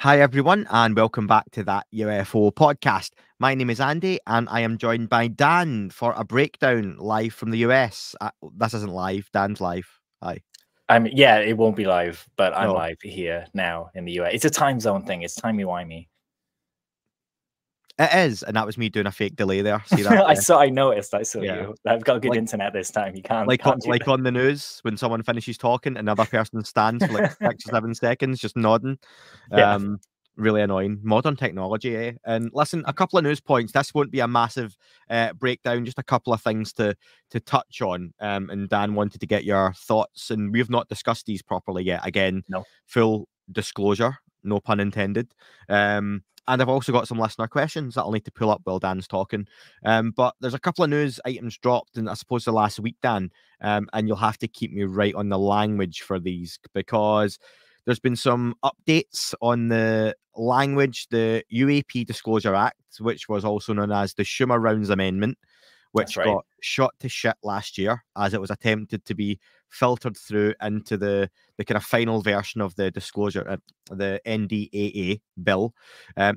Hi, everyone, and welcome back to that UFO podcast. My name is Andy, and I am joined by Dan for a breakdown live from the US. This isn't live, Dan's live. Hi. Yeah, it won't be live, but I'm No. live here now in the US. It's a time zone thing. It's timey-wimey. It is, and that was me doing a fake delay there. See that? I noticed. I saw Yeah. you. I've got good internet this time. You can't Like do that. on the news, when someone finishes talking, another person stands for like 6 or 7 seconds, just nodding. Yeah. Really annoying. Modern technology, eh? And listen, a couple of news points. This won't be a massive breakdown, just a couple of things to touch on. And Dan wanted to get your thoughts, and we've not discussed these properly yet. Again, No. Full disclosure, no pun intended. And I've also got some listener questions that I'll need to pull up while Dan's talking. But there's a couple of news items dropped in, I suppose, the last week, Dan. And you'll have to keep me right on the language for these, because there's been some updates on the language. The UAP Disclosure Act, which was also known as the Schumer Rounds Amendment, which got shot to shit last year as it was attempted to be filtered through into the kind of final version of the disclosure, the NDAA bill.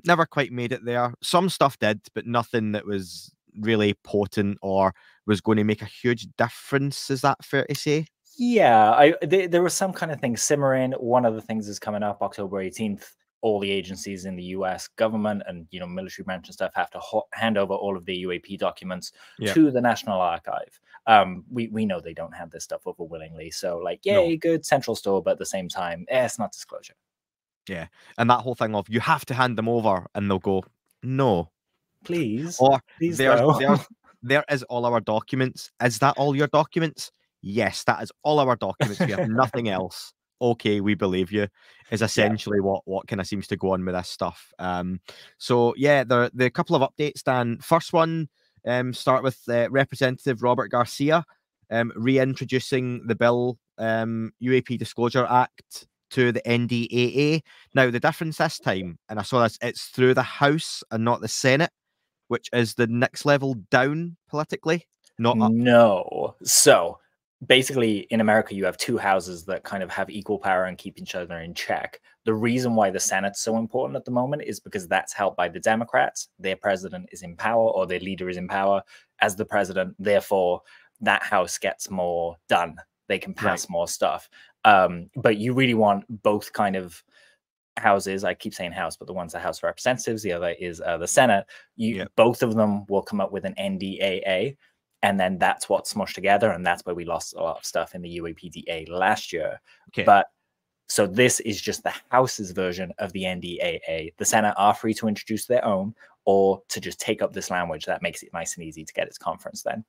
Never quite made it there. Some stuff did, but nothing that was really potent or was going to make a huge difference. Is that fair to say? Yeah, there was some kind of thing simmering. One of the things is coming up October 18th. All the agencies in the US government and military branch and stuff have to hand over all of the UAP documents to the National Archive. We know they don't hand this stuff over willingly, so like, yay, good central store, but at the same time, it's not disclosure. Yeah, and that whole thing of you have to hand them over, and they'll go, no, please, or please there is all our documents. Is that all your documents? Yes, that is all our documents. We have nothing else. Okay, we believe you, is essentially what kind of seems to go on with this stuff. So yeah, the couple of updates, Dan. First one, start with Representative Robert Garcia reintroducing the bill, UAP Disclosure Act, to the NDAA. Now, the difference this time, and I saw this, it's through the House and not the Senate, which is the next level down politically, not up. No. So basically, in America, you have two houses that kind of have equal power and keep each other in check. The reason why the Senate's so important at the moment is because that's held by the Democrats. Their president is in power, or their leader is in power as the president. Therefore, that house gets more done. They can pass more stuff. But you really want both kind of houses. I keep saying house, but the one's the House of Representatives, the other is the Senate. Both of them will come up with an NDAA. And then that's what's smushed together, and that's where we lost a lot of stuff in the UAPDA last year. But so this is just the House's version of the NDAA. The Senate are free to introduce their own, or to just take up this language. That makes it nice and easy to get its conference then.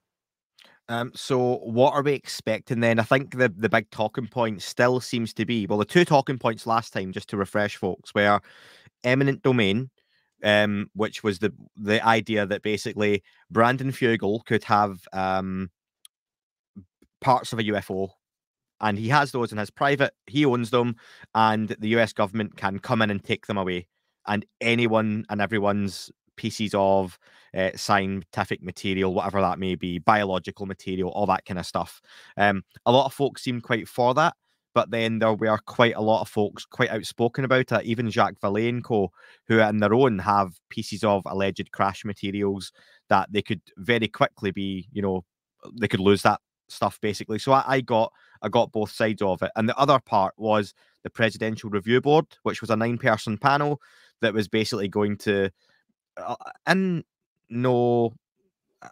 So what are we expecting then? I think the big talking point still seems to be, well, the two talking points last time, just to refresh folks, were eminent domain, which was the idea that basically Brandon Fugel could have parts of a UFO, and he has those in his private, he owns them, and the US government can come in and take them away, and anyone and everyone's pieces of scientific material, whatever that may be, biological material, all that kind of stuff. A lot of folks seem quite for that, but then there were quite a lot of folks quite outspoken about it, even Jacques Vallée and co, who in their own have pieces of alleged crash materials that they could very quickly be, they could lose that stuff basically. So I got both sides of it. And the other part was the Presidential Review Board, which was a 9-person panel that was basically going to, I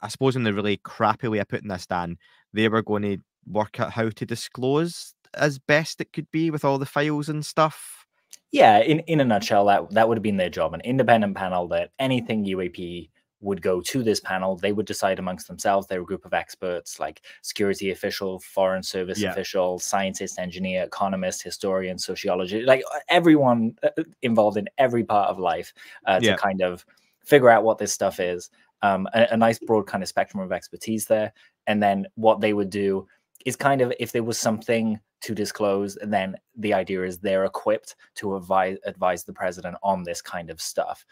suppose in the really crappy way of putting this, Dan, they were going to work out how to disclose as best it could be with all the files and stuff. Yeah, in a nutshell, that would have been their job. An independent panel that anything UAP would go to this panel. They would decide amongst themselves. They're a group of experts like security official, foreign service official, scientist, engineer, economist, historian, sociology, like everyone involved in every part of life to kind of figure out what this stuff is. A nice broad kind of spectrum of expertise there. And then what they would do is kind of, if there was something to disclose, then the idea is they're equipped to advise the president on this kind of stuff.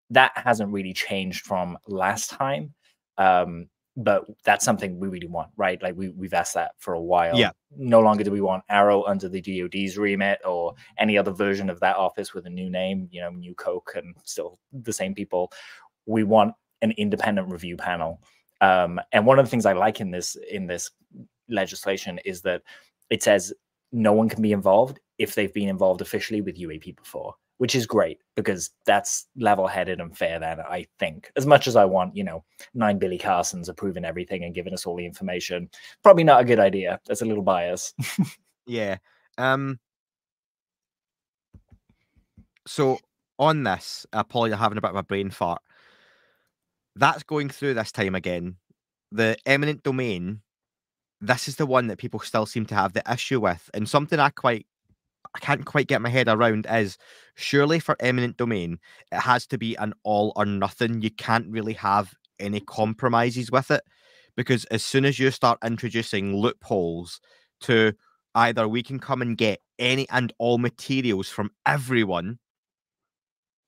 That hasn't really changed from last time. but that's something we really want, right? Like we've asked that for a while. Yeah. No longer do we want Arrow under the DoD's remit or any other version of that office with a new name, you know, new Coke and still the same people. We want an independent review panel. And one of the things I like in this legislation is that it says no one can be involved if they've been involved officially with UAP before, which is great because that's level-headed and fair then, I think. As much as I want, you know, 9 Billy Carsons approving everything and giving us all the information, probably not a good idea. That's a little bias. Yeah. So on this, I apologize, having a bit of a brain fart. That's going through this time again. The eminent domain, this is the one that people still seem to have the issue with. And something I can't quite get my head around is, surely for eminent domain, it has to be an all or nothing. You can't really have any compromises with it, because as soon as you start introducing loopholes to either we can come and get any and all materials from everyone,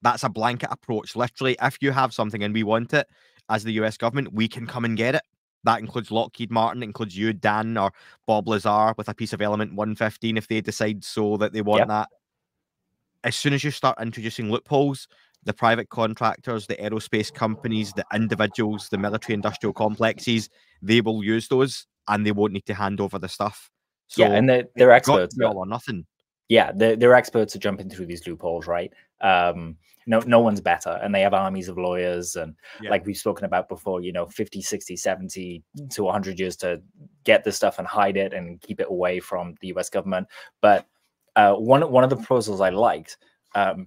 that's a blanket approach. Literally, if you have something and we want it as the US government, we can come and get it. That includes Lockheed Martin, it includes you, Dan, or Bob Lazar with a piece of Element 115 if they decide so that they want that. As soon as you start introducing loopholes, the private contractors, the aerospace companies, the individuals, the military industrial complexes, they will use those and they won't need to hand over the stuff. So yeah, and they're experts. All or nothing. Yeah, they're experts at jumping through these loopholes, right? No one's better, and they have armies of lawyers, and like we've spoken about before, you know, 50, 60, 70 to 100 years to get this stuff and hide it and keep it away from the US government. But one of the proposals I liked,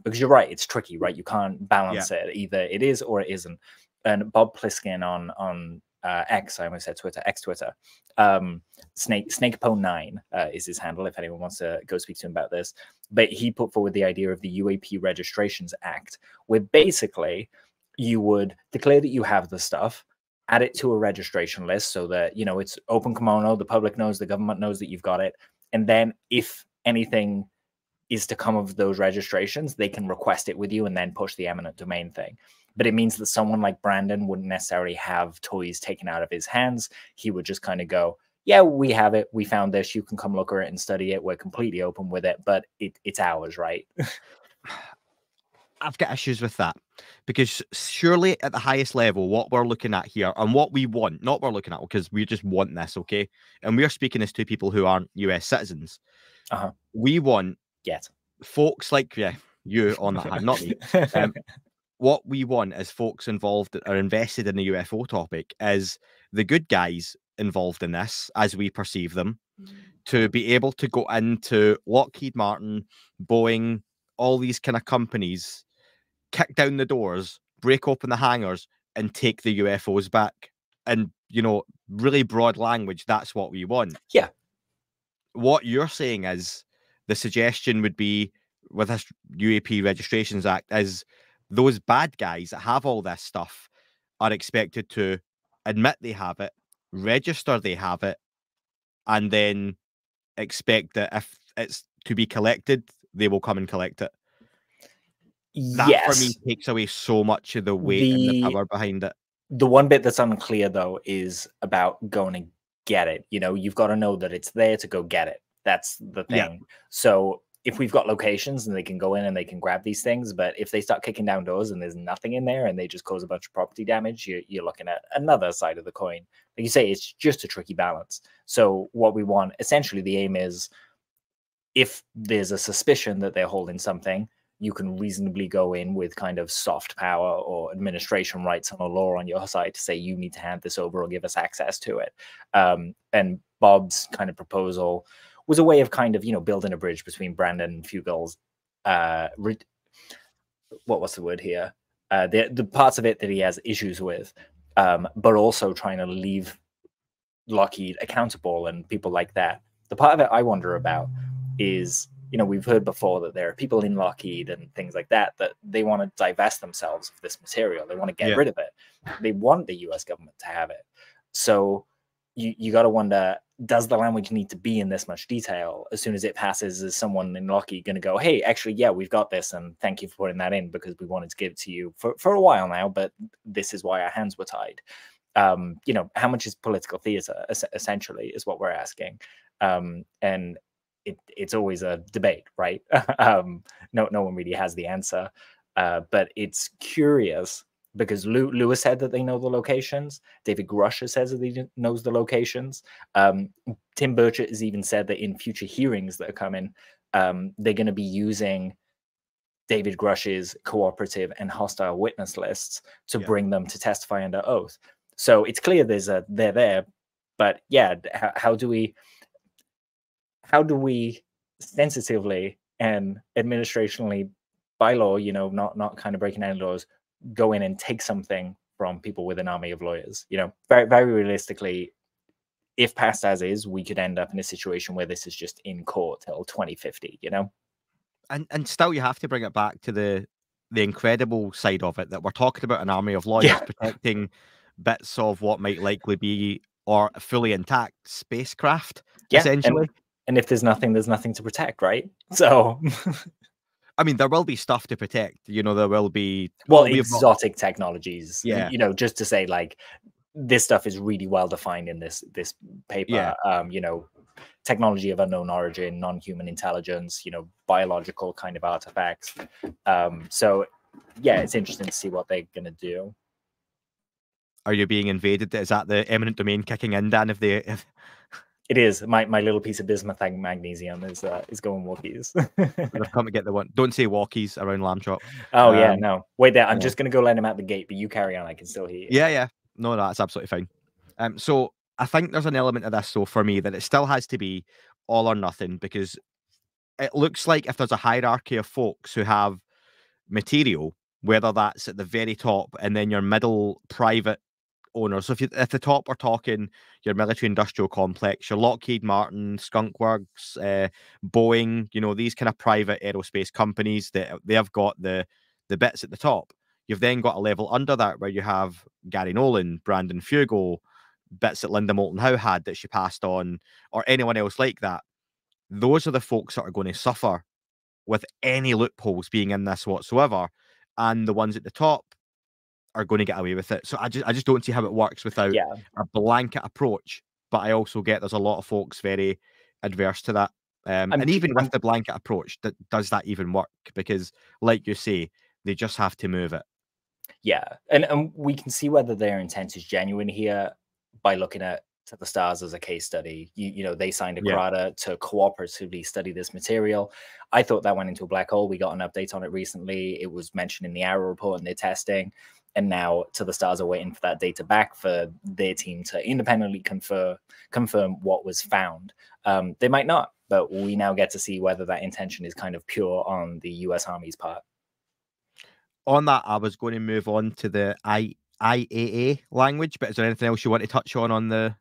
because you're right, it's tricky, right? You can't balance it. Either it is or it isn't. And Bob Pliskin on X, I almost said Twitter, X-Twitter, SnakePo9 is his handle if anyone wants to go speak to him about this. But he put forward the idea of the UAP Registrations Act, where basically you would declare that you have the stuff, add it to a registration list so that, you know, it's open kimono, the public knows, the government knows that you've got it. And then if anything is to come of those registrations, they can request it with you and then push the eminent domain thing. But it means that someone like Brandon wouldn't necessarily have toys taken out of his hands. He would just kind of go, yeah, we have it. We found this. You can come look at it and study it. We're completely open with it, but it's ours, right? I've got issues with that, because surely at the highest level, what we're looking at here and what we want, not we're looking at, because we just want this, okay? And we're speaking as to people who aren't US citizens. We want folks like you on that hand, not me. What we want as folks involved that are invested in the UFO topic is the good guys involved in this, as we perceive them, to be able to go into Lockheed Martin, Boeing, all these kind of companies, kick down the doors, break open the hangars, and take the UFOs back. And, you know, really broad language, that's what we want. Yeah. What you're saying is, the suggestion would be, with this UAP Registrations Act, is those bad guys that have all this stuff are expected to admit they have it, register they have it, and then expect that if it's to be collected, they will come and collect it. That for me takes away so much of the weight and the power behind it. The one bit that's unclear though is about going and get it. You know, you've got to know that it's there to go get it. That's the thing. So if we've got locations and they can go in and they can grab these things, but if they start kicking down doors and there's nothing in there and they just cause a bunch of property damage, you're looking at another side of the coin. Like you say, it's just a tricky balance. So what we want, essentially the aim is, if there's a suspicion that they're holding something, you can reasonably go in with kind of soft power or administration rights on a law on your side to say you need to hand this over or give us access to it. And Bob's kind of proposal was a way of kind of, you know, building a bridge between Brandon and Fugel's, what was the word here? The parts of it that he has issues with, but also trying to leave Lockheed accountable and people like that. The part of it I wonder about is, you know, we've heard before that there are people in Lockheed and things like that they want to divest themselves of this material. They want to get rid of it. They want the US government to have it. So you got to wonder, does the language need to be in this much detail? As soon as it passes, is someone in Lockheed going to go, hey, actually, yeah, we've got this, and thank you for putting that in because we wanted to give it to you for a while now, but this is why our hands were tied. You know, how much is political theater, essentially, is what we're asking. And it's always a debate, right? No one really has the answer. But it's curious because Lewis said that they know the locations. David Grusch says that he knows the locations. Tim Burchett has even said that in future hearings that are coming, they're going to be using David Grush's cooperative and hostile witness lists to bring them to testify under oath. So it's clear they're there. But yeah, how do we sensitively and administrationally, by law, you know, not kind of breaking any laws, go in and take something from people with an army of lawyers? You know, very, very realistically, if passed as is, we could end up in a situation where this is just in court till 2050, you know? And still you have to bring it back to the incredible side of it, that we're talking about an army of lawyers protecting bits of what might likely be or fully intact spacecraft, essentially. And if there's nothing to protect, right? So I mean, there will be stuff to protect. You know, there will be exotic technologies. Yeah. You know, just to say, like, this stuff is really well defined in this paper. Yeah. You know, technology of unknown origin, non-human intelligence, you know, biological kind of artifacts. So yeah, it's interesting to see what they're gonna do. Are you being invaded? Is that the eminent domain kicking in, Dan? If it is, my little piece of bismuth and magnesium is going walkies. They've come to get the one. Don't say walkies around Lamb Chop. Oh yeah, no. Wait there. I'm just gonna go let him out the gate, but you carry on. I can still hear you. Yeah. No, that's absolutely fine. So I think there's an element of this, though, for me, that it still has to be all or nothing, because it looks like if there's a hierarchy of folks who have material, whether that's at the very top and then your middle private owners. So if the top are talking your military industrial complex, your Lockheed Martin, Skunk Works, Boeing, you know, these kind of private aerospace companies, that they have got the bits at the top. You've then got a level under that where you have Gary Nolan, Brandon Fugel, bits that Linda Moulton Howe had that she passed on, or anyone else like that. Those are the folks that are going to suffer with any loopholes being in this whatsoever, and the ones at the top are going to get away with it. So I just don't see how it works without a blanket approach. But I also get there's a lot of folks very adverse to that. And even with the blanket approach, does that even work? Because, like you say, they just have to move it. Yeah, and we can see whether their intent is genuine here by looking at To the Stars as a case study. You know, they signed a CRADA to cooperatively study this material. I thought that went into a black hole. We got an update on it recently. It was mentioned in the Arrow report and their testing. And now To the Stars are waiting for that data back for their team to independently confirm what was found. They might not, but we now get to see whether that intention is kind of pure on the US Army's part. On that, I was going to move on to the IAA language, but is there anything else you want to touch on the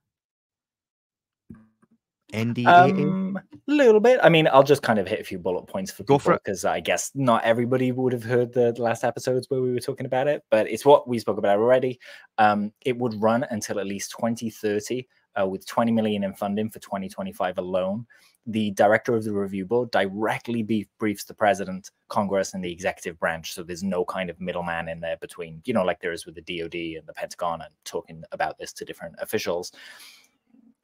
NDAA? A little bit. I mean, I'll just kind of hit a few bullet points for people, because I guess not everybody would have heard the last episodes where we were talking about it, but it's what we spoke about already. It would run until at least 2030, with 20 million in funding for 2025 alone. The director of the review board directly briefs the president, Congress, and the executive branch. So there's no kind of middleman in there between, you know, like there is with the DoD and the Pentagon, and talking about this to different officials.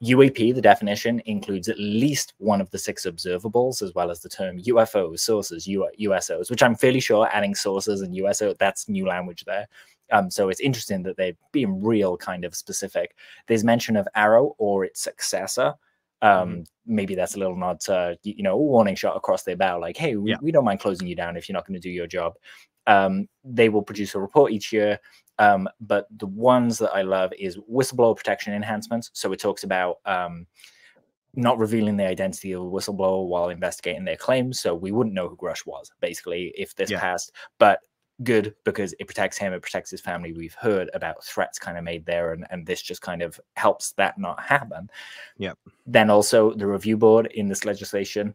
UAP, the definition, includes at least one of the 6 observables, as well as the term UFOs, sources, USOs, which I'm fairly sure adding sources and USO, that's new language there. So it's interesting that they're being real kind of specific. There's mention of Arrow or its successor. Maybe that's a little nod to, you know, a warning shot across their bow, like, hey, we don't mind closing you down if you're not going to do your job. They will produce a report each year. But the ones that I love is whistleblower protection enhancements. So it talks about not revealing the identity of a whistleblower while investigating their claims. So we wouldn't know who Grusch was, basically, if this passed. But good, because it protects him, it protects his family. We've heard about threats kind of made there, and this just kind of helps that not happen. Then also the review board in this legislation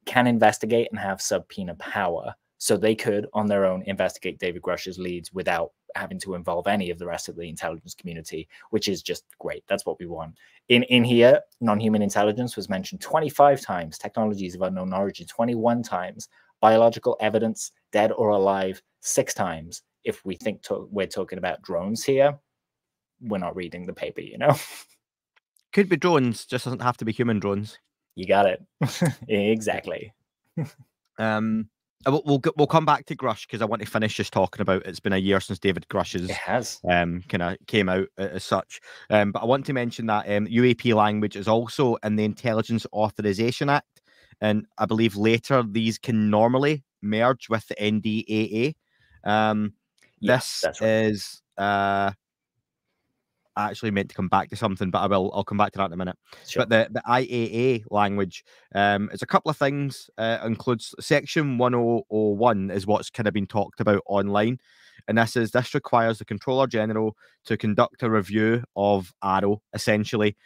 can investigate and have subpoena power. So they could, on their own, investigate David Grusch's leads without having to involve any of the rest of the intelligence community, which is just great. That's what we want. In here, non-human intelligence was mentioned 25 times, technologies of unknown origin 21 times, biological evidence, dead or alive, 6 times. If we think we're talking about drones here, we're not reading the paper, you know? Could be drones, just doesn't have to be human drones. You got it. Exactly. We'll come back to Grusch because I want to finish just talking about it's been a year since David Grusch's It has. kind of came out as such. But I want to mention that UAP language is also in the Intelligence Authorization Act, and I believe later these can normally merge with the NDAA. This that's right. is I actually meant to come back to something, but I'll come back to that in a minute. Sure. But the IAA language is a couple of things. Includes section 1001 is what's kind of been talked about online. And this requires the Controller General to conduct a review of Arrow, essentially.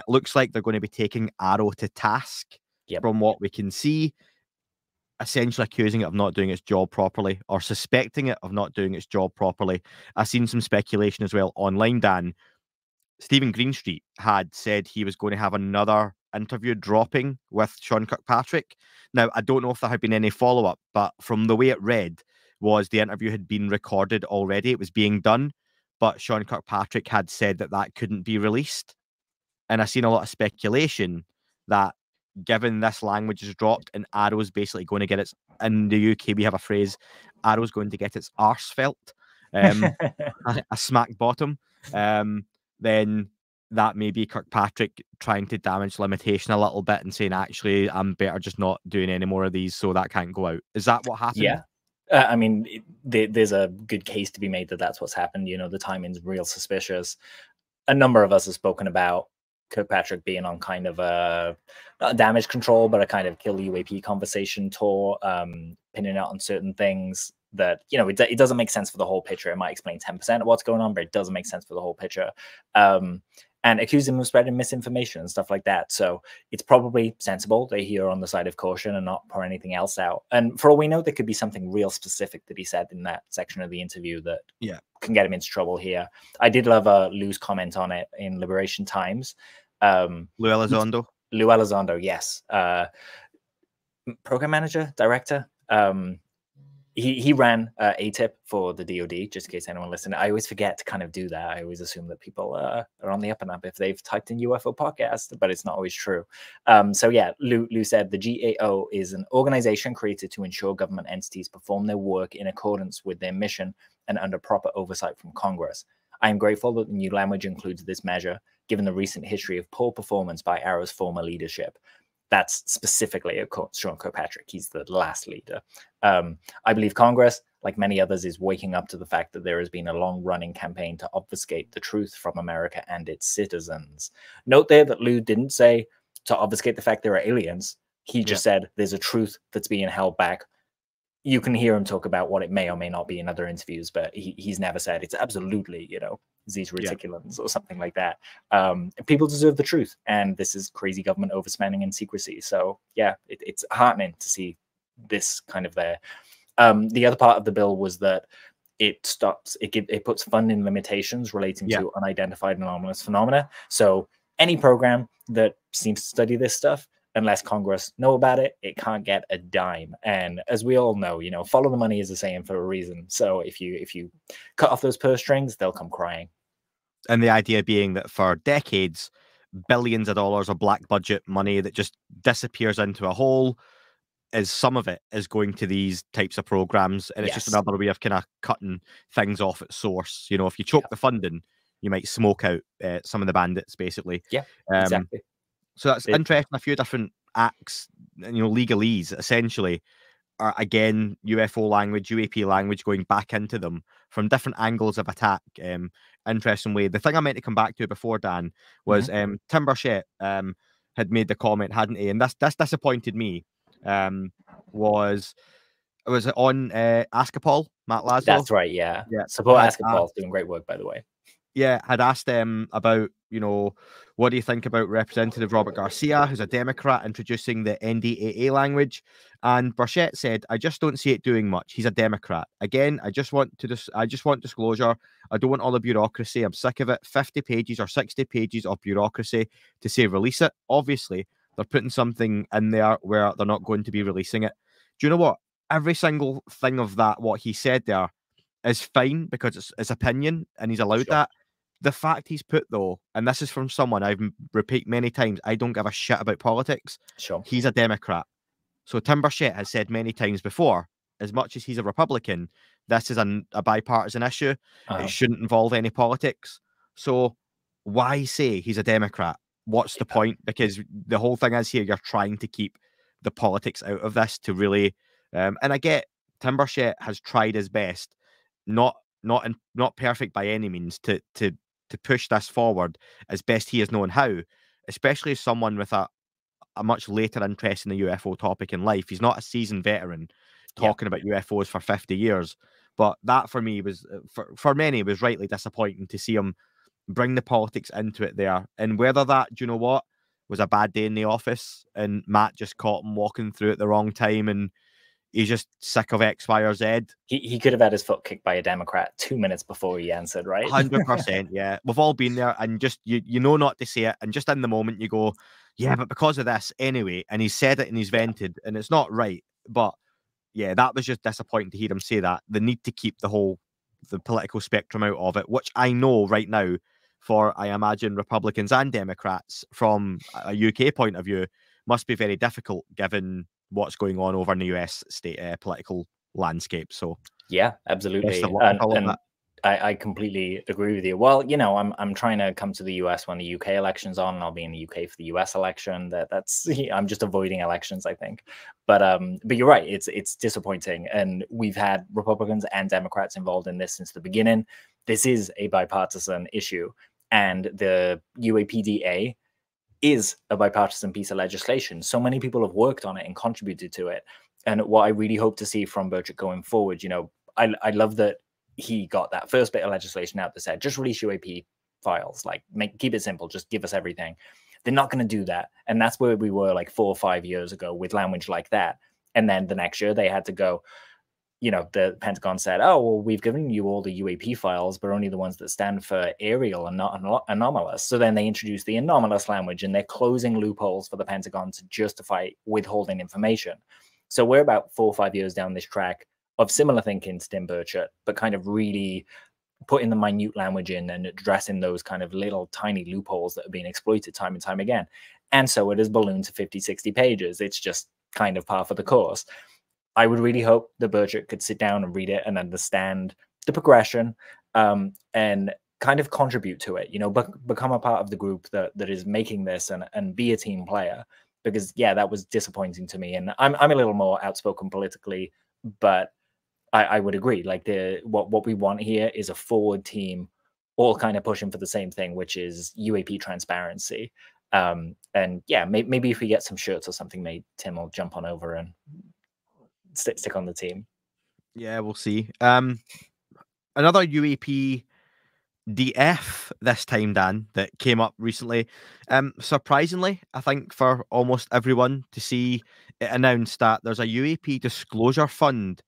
Looks like they're going to be taking Arrow to task from what we can see, essentially accusing it of not doing its job properly or suspecting it of not doing its job properly. I've seen some speculation as well online, Dan. Stephen Greenstreet had said he was going to have another interview dropping with Sean Kirkpatrick. Now, I don't know if there had been any follow-up, but from the way it read was the interview had been recorded already. It was being done, but Sean Kirkpatrick had said that that couldn't be released. And I've seen a lot of speculation that given this language is dropped and Arrow's basically going to get its, in the UK, we have a phrase, Arrow's going to get its arse felt, a smack bottom. Then that may be Kirkpatrick trying to damage limitation a little bit and saying, actually, I'm better just not doing any more of these, so that can't go out. Is that what happened? Yeah. I mean, there's a good case to be made that that's what's happened. You know, the timing's real suspicious. A number of us have spoken about Kirkpatrick being on kind of a not a damage control, but a kind of kill UAP conversation tour, pinning out on certain things that, you know, it doesn't make sense for the whole picture. It might explain 10% of what's going on, but it doesn't make sense for the whole picture. And accuse him of spreading misinformation and stuff like that. So it's probably sensible that he's on the side of caution and not pour anything else out. And for all we know, there could be something real specific that he said in that section of the interview that can get him into trouble here. I did love Lou's comment on it in Liberation Times. Lou Elizondo. Lou Elizondo, yes. Program manager, director. He ran ATIP for the DoD, just in case anyone listening. I always forget to kind of do that. I always assume that people are on the up and up if they've typed in UFO podcast, but it's not always true. So yeah, Lou said the GAO is an organization created to ensure government entities perform their work in accordance with their mission and under proper oversight from Congress. I am grateful that the new language includes this measure, given the recent history of poor performance by Arrow's former leadership. That's specifically Sean Kirkpatrick. He's the last leader. I believe Congress, like many others, is waking up to the fact that there has been a long-running campaign to obfuscate the truth from America and its citizens. Note there that Lou didn't say to obfuscate the fact there are aliens. He just said there's a truth that's being held back. You can hear him talk about what it may or may not be in other interviews, but he's never said it's absolutely, you know, these reticulans or something like that. People deserve the truth, and this is crazy government overspending and secrecy. So yeah, it's heartening to see this kind of there. The other part of the bill was that it puts funding limitations relating to unidentified anomalous phenomena. So any program that seems to study this stuff, unless Congress know about it, it can't get a dime. And as we all know, you know, follow the money is a saying for a reason. So if you cut off those purse strings, they'll come crying. And the idea being that for decades, billions of dollars of black budget money that just disappears into a hole, is some of it is going to these types of programs. And it's just another way of kind of cutting things off at source. You know, if you choke the funding, you might smoke out some of the bandits, basically. Yeah, exactly. So that's interesting. A few different acts, you know, legalese essentially are again UFO language, UAP language, going back into them from different angles of attack. Interesting way. The thing I meant to come back to before, Dan, was Tim Burchett had made the comment, hadn't he? And this disappointed me. Was it on Askapol, Matt Laszlo? That's right. Yeah. Support Askapol, doing great work, by the way. Yeah, had asked them about, you know, what do you think about Representative Robert Garcia, who's a Democrat, introducing the NDAA language? And Burchett said, "I just don't see it doing much. He's a Democrat. Again, I just want disclosure. I don't want all the bureaucracy. I'm sick of it. 50 pages or 60 pages of bureaucracy to say release it. Obviously, they're putting something in there where they're not going to be releasing it." Do you know what? Every single thing of that, what he said there, is fine because it's his opinion and he's allowed that. The fact he's put, though, and this is from someone I've repeated many times, I don't give a shit about politics. Sure. He's a Democrat. So Tim Burchett has said many times before, as much as he's a Republican, this is a bipartisan issue. It shouldn't involve any politics. So why say he's a Democrat? What's the point? Because the whole thing is here, you're trying to keep the politics out of this to really, and I get Tim Burchett has tried his best, not perfect by any means, to push this forward as best he has known how, especially as someone with a much later interest in the UFO topic in life. He's not a seasoned veteran talking about UFOs for 50 years. But that for me was, for many, was rightly disappointing to see him bring the politics into it there. And whether that, do you know what, was a bad day in the office and Matt just caught him walking through at the wrong time and he's just sick of X, Y, or Z. He could have had his foot kicked by a Democrat 2 minutes before he answered, right? 100%, yeah. We've all been there, and just you know not to say it, and just in the moment you go, yeah, but because of this anyway, and he said it and he's vented, and it's not right. But yeah, that was just disappointing to hear him say that. The need to keep the political spectrum out of it, which I know right now, for I imagine Republicans and Democrats from a UK point of view, must be very difficult given what's going on over in the US state political landscape. So yeah, absolutely. I completely agree with you. Well, you know, I'm trying to come to the US when the UK election's on, and I'll be in the UK for the US election. That's I'm just avoiding elections, I think. But you're right. It's disappointing, and we've had Republicans and Democrats involved in this since the beginning. This is a bipartisan issue, and the UAPDA is a bipartisan piece of legislation. So many people have worked on it and contributed to it. And what I really hope to see from Burchett going forward, you know, I love that he got that first bit of legislation out that said, just release UAP files, like keep it simple, just give us everything. They're not going to do that. And that's where we were like 4 or 5 years ago with language like that. And then the next year they had to go, you know, the Pentagon said, oh, well, we've given you all the UAP files, but only the ones that stand for aerial and not anomalous. So then they introduced the anomalous language, and they're closing loopholes for the Pentagon to justify withholding information. So we're about 4 or 5 years down this track of similar thinking to Tim Burchett, but kind of really putting the minute language in and addressing those kind of little tiny loopholes that are being exploited time and time again. And so it has ballooned to 50, 60 pages. It's just kind of par for the course. I would really hope that Burchett could sit down and read it and understand the progression and kind of contribute to it, you know, become a part of the group that is making this and be a team player. Because, yeah, that was disappointing to me. And I'm a little more outspoken politically, but I would agree. Like what we want here is a forward team all kind of pushing for the same thing, which is UAP transparency. And yeah, maybe if we get some shirts or something made, Tim will jump on over and stick on the team. Yeah, we'll see. Another UAP DF this time, Dan, that came up recently. Surprisingly, I think for almost everyone to see it announced that there's a UAP Disclosure Fund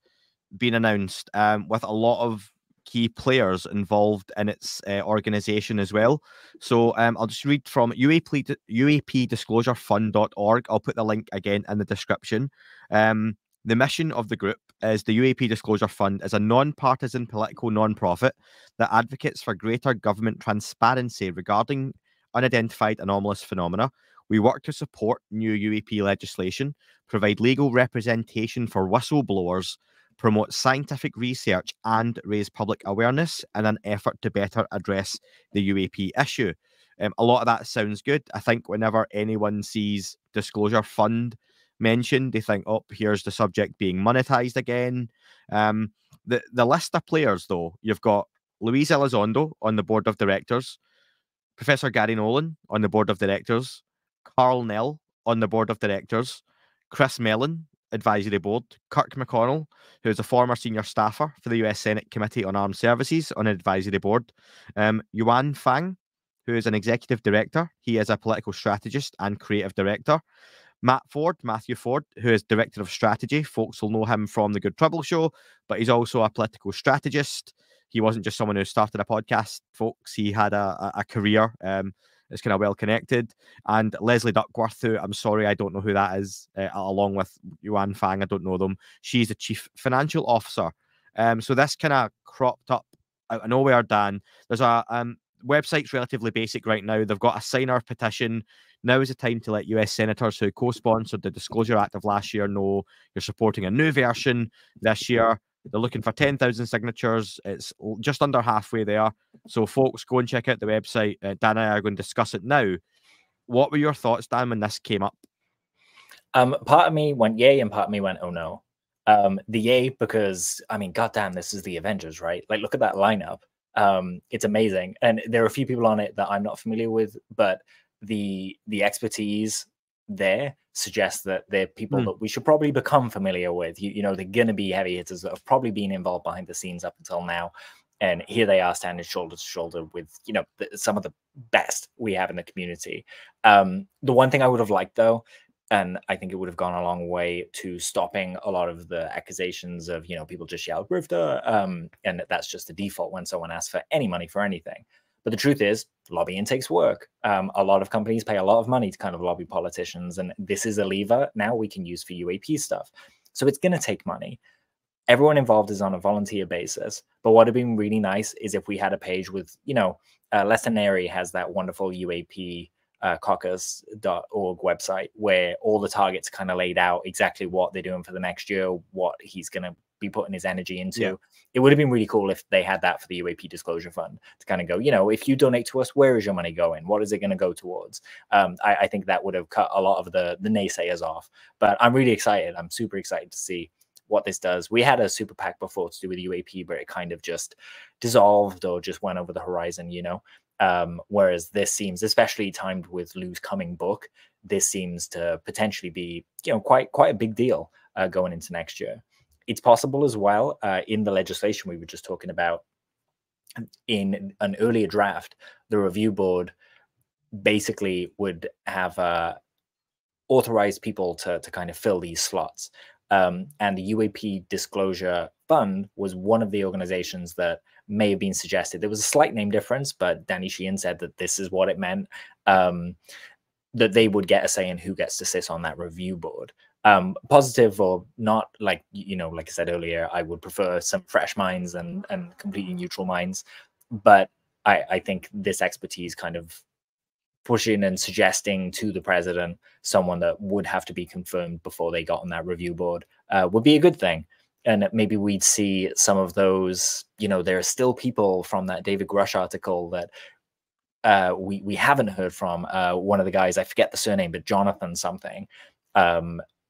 being announced, with a lot of key players involved in its organization as well. So I'll just read from UAPDisclosureFund.org. I'll put the link again in the description. The mission of the group is the UAP Disclosure Fund is a non-partisan political non-profit that advocates for greater government transparency regarding unidentified anomalous phenomena. We work to support new UAP legislation, provide legal representation for whistleblowers, promote scientific research, and raise public awareness in an effort to better address the UAP issue. A lot of that sounds good. I think whenever anyone sees Disclosure Fund mentioned, they think, oh, here's the subject being monetized again. The list of players, though, you've got Luis Elizondo on the board of directors, Professor Gary Nolan on the board of directors, Carl Nell on the board of directors, Chris Mellon, advisory board, Kirk McConnell, who is a former senior staffer for the US Senate Committee on Armed Services, on an advisory board, Yuan Fang, who is an executive director. He is a political strategist and creative director. Matthew Ford, who is director of strategy. Folks will know him from The Good Trouble Show, but he's also a political strategist. He wasn't just someone who started a podcast, folks. He had a career. It's kind of well connected. And Leslie Duckworth, who I'm sorry, I don't know who that is, along with Yuan Fang, I don't know them. She's the chief financial officer. So this kind of cropped up out of nowhere, Dan. There's website's relatively basic right now. They've got a signer petition. Now is the time to let US senators who co-sponsored the Disclosure Act of last year know you're supporting a new version this year. They're looking for 10,000 signatures. It's just under halfway there. So, folks, go and check out the website. Dan and I are going to discuss it now. What were your thoughts, Dan, when this came up? Part of me went yay, and part of me went, oh no. The yay, because I mean, goddamn, this is the Avengers, right? Like, look at that lineup. It's amazing, and there are a few people on it that I'm not familiar with, but the expertise there suggests that they're people that we should probably become familiar with. You know, they're gonna be heavy hitters that have probably been involved behind the scenes up until now, and here they are standing shoulder to shoulder with, you know, some of the best we have in the community. The one thing I would have liked, though, and I think it would have gone a long way to stopping a lot of the accusations of, you know, people just yell grifter, and that's just the default when someone asks for any money for anything. But the truth is, lobbying takes work. A lot of companies pay a lot of money to kind of lobby politicians, and this is a lever now we can use for UAP stuff. So it's going to take money. Everyone involved is on a volunteer basis. But what would have been really nice is if we had a page with, you know, Lessenary has that wonderful UAP caucus.org website where all the targets kind of laid out exactly what they're doing for the next year, what he's going to be putting his energy into. Yeah. It would have been really cool if they had that for the UAP Disclosure Fund to kind of go, you know, if you donate to us, where is your money going? What is it going to go towards? I think that would have cut a lot of the naysayers off. But I'm really excited. I'm super excited to see what this does. We had a super PAC before to do with UAP, but it kind of just dissolved or just went over the horizon, you know? Whereas this seems, especially timed with Lou's coming book, this seems to potentially be, you know, quite a big deal going into next year. It's possible as well in the legislation we were just talking about. In an earlier draft, the review board basically would have authorized people to kind of fill these slots. And the UAP Disclosure Fund was one of the organizations that may have been suggested. There was a slight name difference, but Danny Sheehan said that this is what it meant, that they would get a say in who gets to sit on that review board. Positive or not, like, you know, like I said earlier, I would prefer some fresh minds and completely neutral minds. But I think this expertise kind of pushing and suggesting to the president someone that would have to be confirmed before they got on that review board would be a good thing. And maybe we'd see some of those, you know, there are still people from that David Grusch article that we haven't heard from. One of the guys, I forget the surname, but Jonathan something,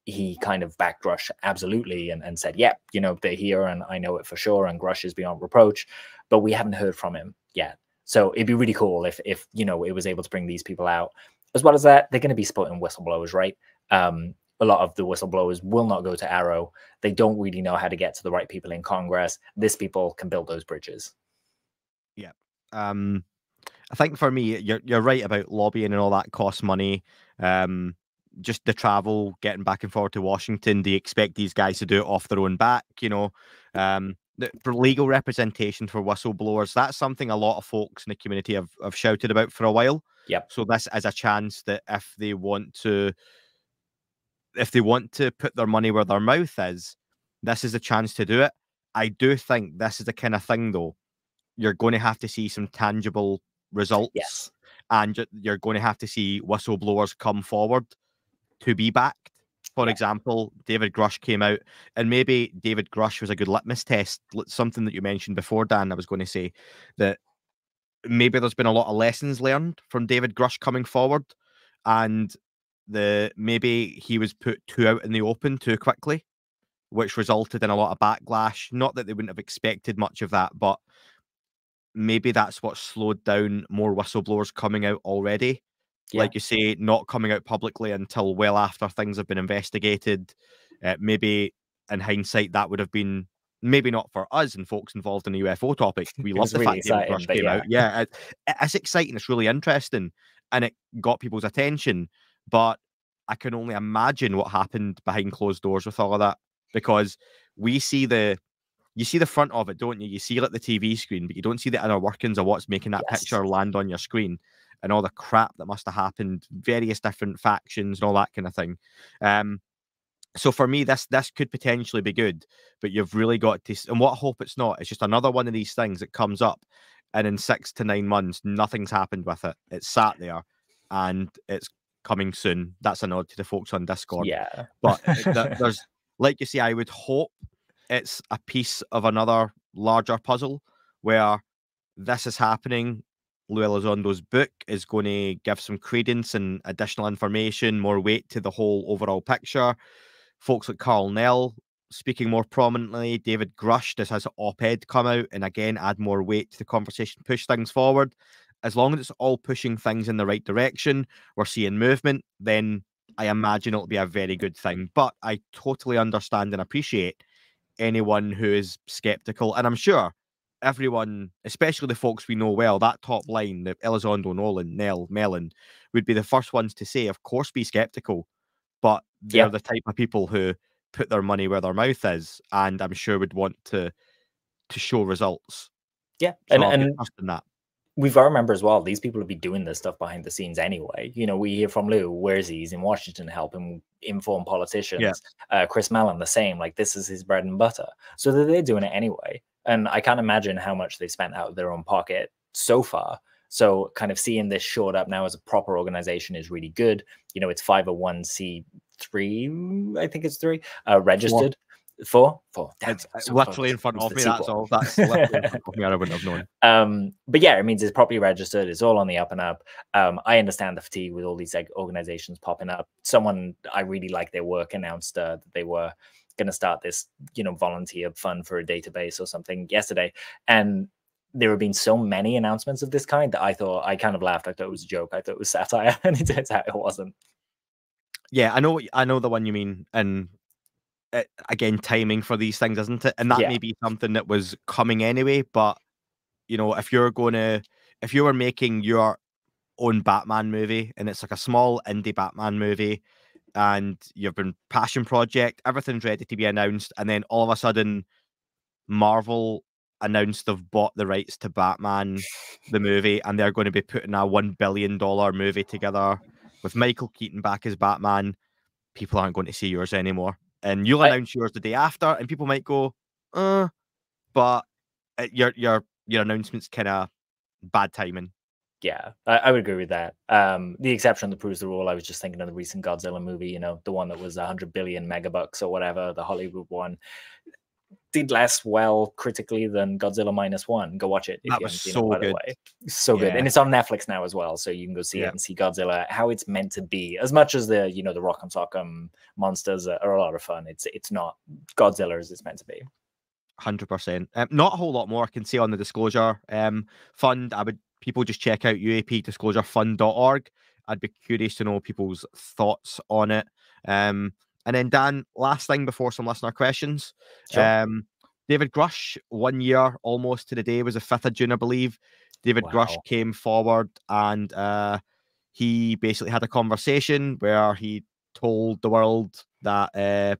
he kind of backed Grusch absolutely and said, yeah, you know, they're here and I know it for sure. And Grusch is beyond reproach, but we haven't heard from him yet. So it'd be really cool if you know, it was able to bring these people out. As well as that, they're going to be supporting whistleblowers, right? A lot of the whistleblowers will not go to Arrow. They don't really know how to get to the right people in Congress. This people can build those bridges. Yeah. I think for me, you're right about lobbying and all that costs money. Just the travel, getting back and forth to Washington, they expect these guys to do it off their own back, you know. For legal representation for whistleblowers, that's something a lot of folks in the community have shouted about for a while. Yep. So this is a chance that if they want to put their money where their mouth is, this is a chance to do it. I do think this is the kind of thing, though, you're going to have to see some tangible results. Yes. And you're going to have to see whistleblowers come forward to be backed. For example, David Grusch came out, and maybe David Grusch was a good litmus test. Something that you mentioned before, Dan, I was going to say that maybe there's been a lot of lessons learned from David Grusch coming forward, and maybe he was put too out in the open too quickly, which resulted in a lot of backlash. Not that they wouldn't have expected much of that, but maybe that's what slowed down more whistleblowers coming out already. Yeah. Like you say, not coming out publicly until well after things have been investigated. Maybe in hindsight, that would have been maybe not for us and folks involved in the UFO topic. We love the fact David Grusch came out. Yeah, it's exciting. It's really interesting. And it got people's attention. But I can only imagine what happened behind closed doors with all of that. Because you see the front of it, don't you? You see like the TV screen, but you don't see the inner workings of what's making that picture land on your screen. And all the crap that must have happened, various different factions and all that kind of thing. So for me, this could potentially be good, but you've really got to, and what I hope it's not, it's just another one of these things that comes up and in 6 to 9 months, nothing's happened with it. It's sat there, and it's coming soon. That's a nod to the folks on Discord. Yeah. But there's, like you say, I would hope it's a piece of another larger puzzle where this is happening. Lou Elizondo's book is going to give some credence and additional information, more weight to the whole overall picture. Folks like Carl Nell speaking more prominently, David Grusch, does his op-ed come out and again add more weight to the conversation, push things forward. As long as it's all pushing things in the right direction, we're seeing movement, then I imagine it'll be a very good thing. But I totally understand and appreciate anyone who is skeptical. And I'm sure everyone, especially the folks we know well, that top line, the Elizondo, Nolan, Nell, Mellon, would be the first ones to say, of course, be skeptical. But they're the type of people who put their money where their mouth is, and I'm sure would want to show results. Yeah, So and trust in that. We've got to remember as well, these people will be doing this stuff behind the scenes anyway. You know, we hear from Lou, where is he? He's in Washington helping inform politicians. Yeah. Chris Mellon, the same. Like, this is his bread and butter. So they're doing it anyway. And I can't imagine how much they've spent out of their own pocket so far. So kind of seeing this shored up now as a proper organization is really good. You know, it's 501c3, I think it's 3, registered. Four. It's literally in front of me. That's all. That's literally in front of me. I wouldn't have known. But yeah, it means it's properly registered. It's all on the up and up. I understand the fatigue with all these organizations popping up. Someone I really like their work announced that they were going to start this, you know, volunteer fund for a database or something yesterday, and there have been so many announcements of this kind that I kind of laughed. I thought it was a joke. I thought it was satire, and it turns out it wasn't. Yeah, I know the one you mean, and again, timing for these things, isn't it? And that may be something that was coming anyway. But you know, if you were making your own Batman movie, and it's like a small indie Batman movie, and you've been passion project, everything's ready to be announced, and then all of a sudden, Marvel announced they've bought the rights to Batman, the movie, and they're going to be putting a $1 billion movie together with Michael Keaton back as Batman. People aren't going to see yours anymore. And you'll announce yours the day after, and people might go, but your announcement's kind of bad timing. Yeah, I would agree with that. The exception that proves the rule. I was just thinking of the recent Godzilla movie, you know, the one that was 100 billion megabucks or whatever, the Hollywood one. Did less well critically than Godzilla -1. Go watch it if that you was haven't seen so it, by good. the way. So good. And it's on Netflix now as well. So you can go see it and see Godzilla, how it's meant to be. As much as the, you know, the Rock'em Sock'em monsters are a lot of fun, it's not Godzilla as it's meant to be. 100%. Not a whole lot more I can say on the Disclosure Fund. People just check out UAPDisclosureFund.org. I'd be curious to know people's thoughts on it. And then Dan, last thing before some listener questions. Sure. David Grusch, 1 year almost to the day, was the 5th of June, I believe. David Grusch came forward and he basically had a conversation where he told the world that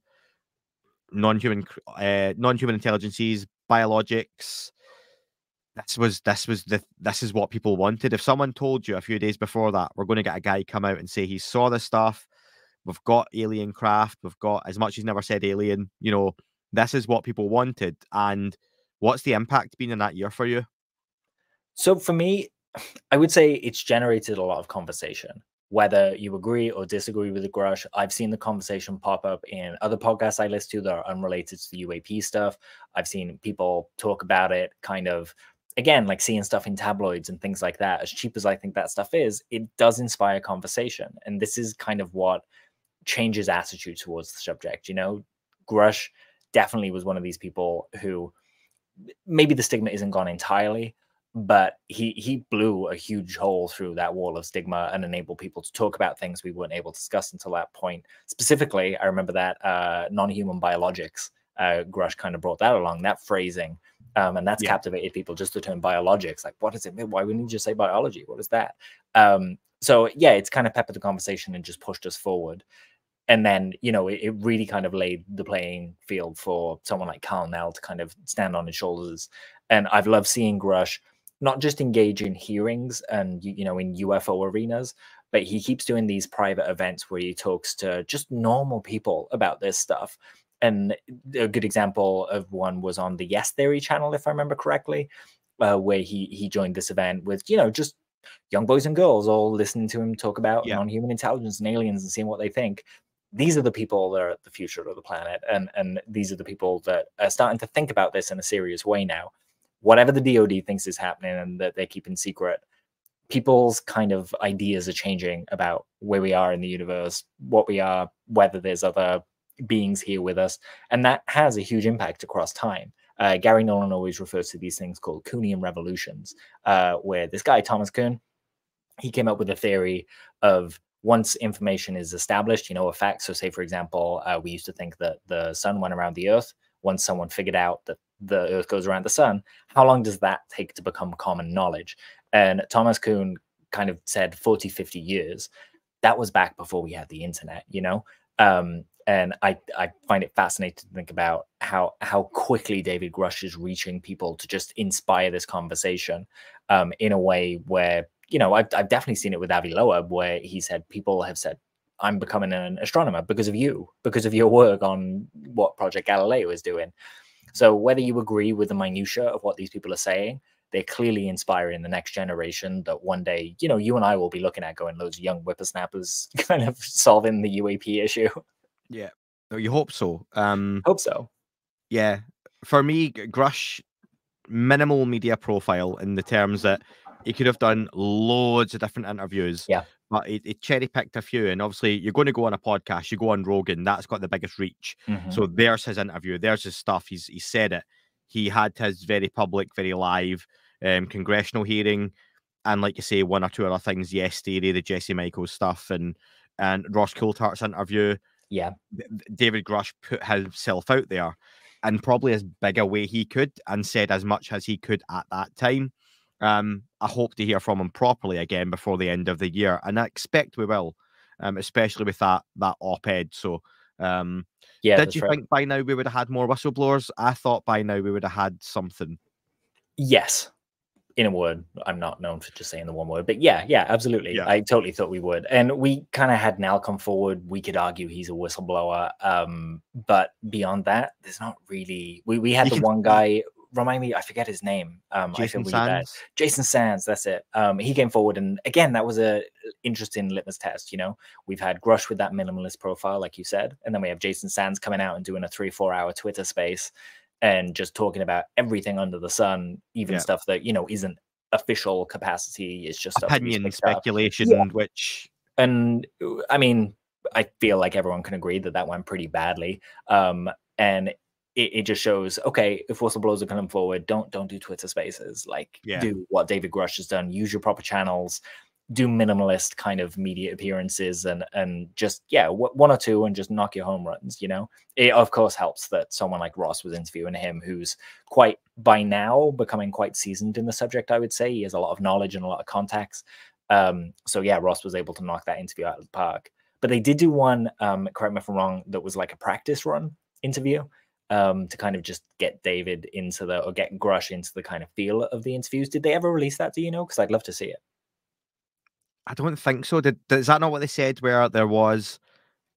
non-human intelligences, biologics, this is what people wanted. If someone told you a few days before that, we're going to get a guy come out and say he saw this stuff, we've got alien craft, we've got, as much as he's never said alien, you know, this is what people wanted. And what's the impact been in that year for you? So for me, I would say it's generated a lot of conversation. Whether you agree or disagree with the Grusch, I've seen the conversation pop up in other podcasts I listen to that are unrelated to the UAP stuff. I've seen people talk about it kind of, again, like seeing stuff in tabloids and things like that. As cheap as I think that stuff is, it does inspire conversation. And this is kind of what changes attitude towards the subject. You know, Grusch definitely was one of these people who maybe the stigma isn't gone entirely, but he blew a huge hole through that wall of stigma and enabled people to talk about things we weren't able to discuss until that point. Specifically, I remember that non-human biologics, Grusch kind of brought that along, that phrasing, and that's captivated people. Just the term biologics, like, what does it mean? Why wouldn't you just say biology? What is that? So yeah, it's kind of peppered the conversation and just pushed us forward. And then, you know, it really kind of laid the playing field for someone like Carl Nell to kind of stand on his shoulders. And I've loved seeing Grusch not just engage in hearings and, you know, in UFO arenas, but he keeps doing these private events where he talks to just normal people about this stuff. And a good example of one was on the Yes Theory channel, if I remember correctly. where he joined this event with, just young boys and girls all listening to him talk about non-human intelligence and aliens and seeing what they think. These are the people that are the future of the planet, and these are the people that are starting to think about this in a serious way now. Whatever the DoD thinks is happening and that they're keeping secret, people's kind of ideas are changing about where we are in the universe, what we are, whether there's other beings here with us, and that has a huge impact across time. Gary Nolan always refers to these things called Kuhnian revolutions, where this guy, Thomas Kuhn, he came up with a theory of once information is established, a fact. So say, for example, we used to think that the sun went around the earth. Once someone figured out that the earth goes around the sun, how long does that take to become common knowledge? And Thomas Kuhn kind of said 40, 50 years. That was back before we had the internet, and I find it fascinating to think about how quickly David Grusch is reaching people to just inspire this conversation in a way where, I've definitely seen it with Avi Loeb, where he said people have said, I'm becoming an astronomer because of you, because of your work on what Project Galileo is doing. So whether you agree with the minutiae of what these people are saying, they're clearly inspiring the next generation that one day, you and I will be looking at going loads of young whippersnappers kind of solving the UAP issue. Yeah. No, you hope so. Hope so. Yeah. For me, Grusch, minimal media profile in the terms that he could have done loads of different interviews. Yeah. But he cherry-picked a few. And obviously, you're going to go on a podcast, you go on Rogan, that's got the biggest reach. So there's his interview, there's his stuff. He said it. He had his very public, very live congressional hearing. And like you say, one or two other things, Yes Theory, the Jesse Michaels stuff, and Ross Coulthart's interview. Yeah. David Grusch put himself out there in probably as big a way he could and said as much as he could at that time. I hope to hear from him properly again before the end of the year, and I expect we will, especially with that op-ed. So, did you think by now we would have had more whistleblowers? I thought by now we would have had something. Yes. In a word. I'm not known for just saying the one word, but yeah, absolutely. Yeah. I totally thought we would. And we kind of had Nal come forward. We could argue he's a whistleblower. But beyond that, there's not really, we had the one guy, remind me, I forget his name. Jason Sands. Jason Sands, that's it. He came forward, and again, that was a interesting litmus test. We've had Grusch with that minimalist profile, like you said, and then we have Jason Sands coming out and doing a 3-4 hour Twitter space and just talking about everything under the sun, even stuff that, isn't official capacity. It's just opinion, speculation, which... And I mean, I feel like everyone can agree that went pretty badly. And it just shows, okay, if whistleblowers are coming forward, don't do Twitter spaces. Like, do what David Grusch has done. Use your proper channels. Do minimalist kind of media appearances and just, one or two and just knock your home runs, It, of course, helps that someone like Ross was interviewing him, who's quite, by now, becoming quite seasoned in the subject, I would say. He has a lot of knowledge and a lot of contacts. So, Ross was able to knock that interview out of the park. But they did do one, correct me if I'm wrong, that was like a practice run interview to kind of just get David into or get Grusch into the kind of feel of the interviews. Did they ever release that, do you know? Because I'd love to see it. I don't think so. Is that not what they said, where there was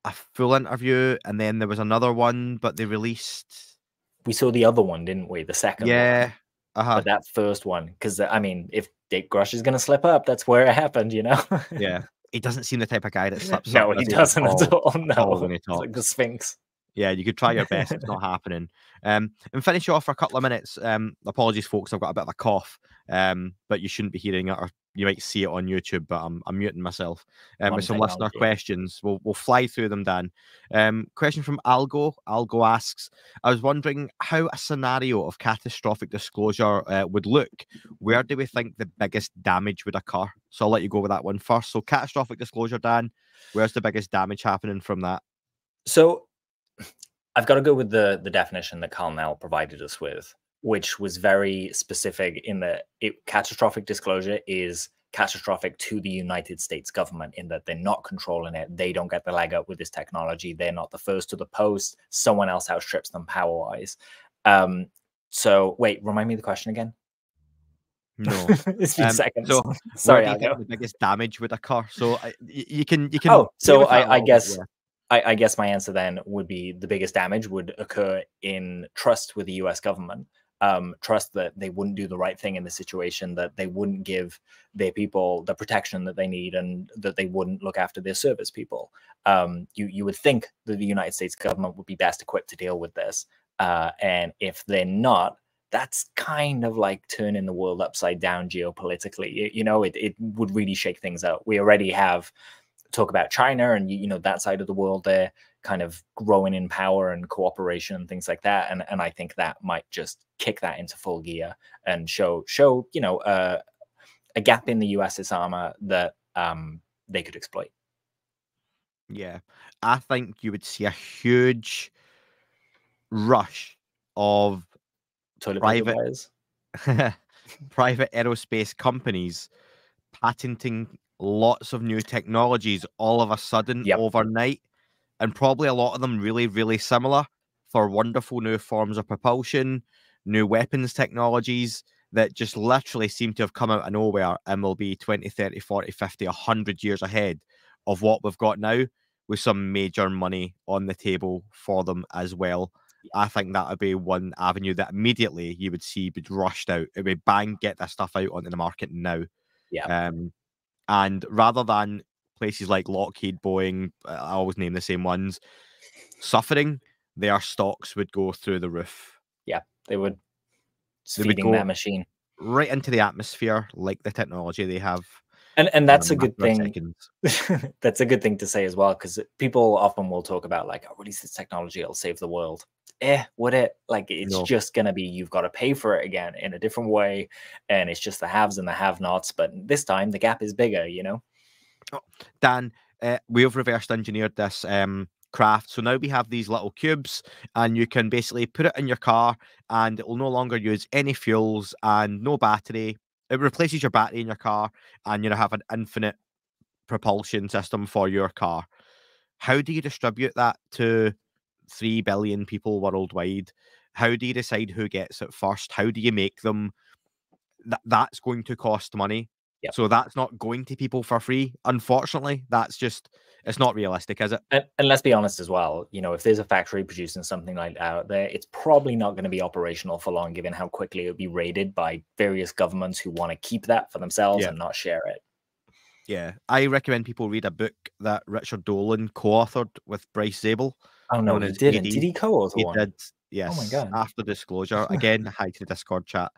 a full interview and then there was another one, but they released... We saw the other one, didn't we? The second one. But that first one, because, I mean, if Dave Grusch is going to slip up, that's where it happened, Yeah. He doesn't seem the type of guy that slips up. No, he doesn't at all. No. When he talks. It's like the Sphinx. Yeah, you could try your best. It's not happening. And finish off for a couple of minutes. Apologies, folks. I've got a bit of a cough, but you shouldn't be hearing it, or you might see it on YouTube. But I'm muting myself. With some listener questions, we'll fly through them, Dan. Question from Algo. Algo asks, I was wondering how a scenario of catastrophic disclosure would look. Where do we think the biggest damage would occur? So I'll let you go with that one first. So catastrophic disclosure, Dan. Where's the biggest damage happening from that? So I've got to go with the definition that Carl Nell provided us with, which was very specific in that catastrophic disclosure is catastrophic to the United States government in that they're not controlling it. They don't get the leg up with this technology. They're not the first to the post. Someone else outstrips them power-wise. So wait, remind me of the question again. No, it's been seconds. So sorry, where do you think the biggest damage would occur? So you can. Oh, so I guess. I guess my answer then would be the biggest damage would occur in trust with the US government. trust that they wouldn't do the right thing in the situation, that they wouldn't give their people the protection that they need, and that they wouldn't look after their service people. You would think that the United States government would be best equipped to deal with this. And if they're not, that's kind of like turning the world upside down geopolitically. It would really shake things out. We already have talk about China and that side of the world there kind of growing in power and cooperation and things like that, and I think that might just kick that into full gear and show a gap in the US's armor that they could exploit. Yeah, I think you would see a huge rush of Toilet paper private buyers. private aerospace companies patenting lots of new technologies all of a sudden overnight, and probably a lot of them really, really similar, for wonderful new forms of propulsion, new weapons technologies that just literally seem to have come out of nowhere and will be 20, 30, 40, 50, 100 years ahead of what we've got now, with some major money on the table for them as well. I think that would be one avenue that immediately you would see would rushed out. It would bang, get this stuff out onto the market now. Yeah. And rather than places like Lockheed, Boeing, I always name the same ones, suffering, their stocks would go through the roof. Yeah, they would. They would Feeding go that machine right into the atmosphere, like the technology they have. And that's a good thing. Seconds. That's a good thing to say as well, because people often will talk about like, "Oh, release this technology, it'll save the world." Would it? Like, it's just gonna be, you've got to pay for it again in a different way, and it's just the haves and the have-nots. But this time the gap is bigger, Oh, Dan, we've reversed engineered this craft, so now we have these little cubes, and you can basically put it in your car, and it will no longer use any fuels and no battery. It replaces your battery in your car, and you have an infinite propulsion system for your car. How do you distribute that to 3 billion people worldwide? How do you decide who gets it first? How do you make them? That's going to cost money. Yep. So that's not going to people for free. Unfortunately, it's not realistic, is it? And let's be honest as well, if there's a factory producing something like that out there, it's probably not going to be operational for long, given how quickly it would be raided by various governments who want to keep that for themselves and not share it. Yeah, I recommend people read a book that Richard Dolan co-authored with Bryce Zabel. Oh no, he didn't. Did he co-author one? He did. Yes. Oh my god. After Disclosure, again, hi to the Discord chat.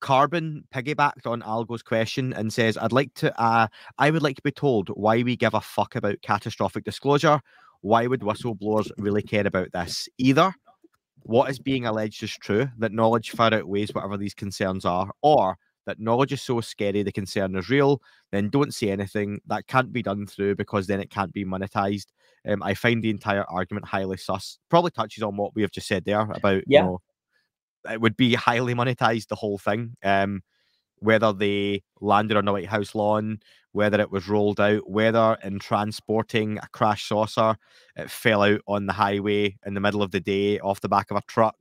Carbon piggybacked on Algo's question and says, I would like to be told why we give a fuck about catastrophic disclosure. Why would whistleblowers really care about this? Either what is being alleged is true, that knowledge far outweighs whatever these concerns are, or that knowledge is so scary the concern is real, then don't say anything. That can't be done through, because then it can't be monetized. I find the entire argument highly sus. Probably touches on what we have just said there about, it would be highly monetized, the whole thing. Whether they landed on the White House lawn, whether it was rolled out, whether in transporting a crash saucer, it fell out on the highway in the middle of the day off the back of a truck.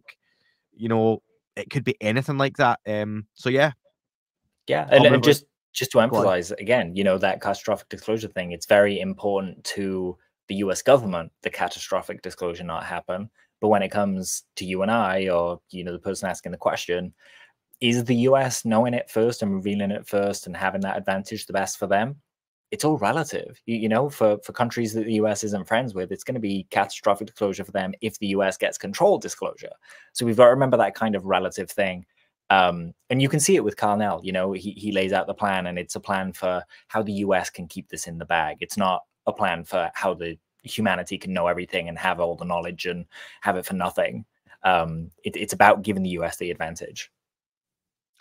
It could be anything like that. So yeah. Yeah, and just to emphasize again, that catastrophic disclosure thing, it's very important to the US government, the catastrophic disclosure not happen. But when it comes to you and I, or the person asking the question, is the US knowing it first and revealing it first and having that advantage the best for them? It's all relative. For countries that the US isn't friends with, it's going to be catastrophic disclosure for them if the US gets controlled disclosure. So we've got to remember that kind of relative thing. And you can see it with Carnell. He lays out the plan, and it's a plan for how the US can keep this in the bag. It's not a plan for how the humanity can know everything and have all the knowledge and have it for nothing. It's about giving the US the advantage.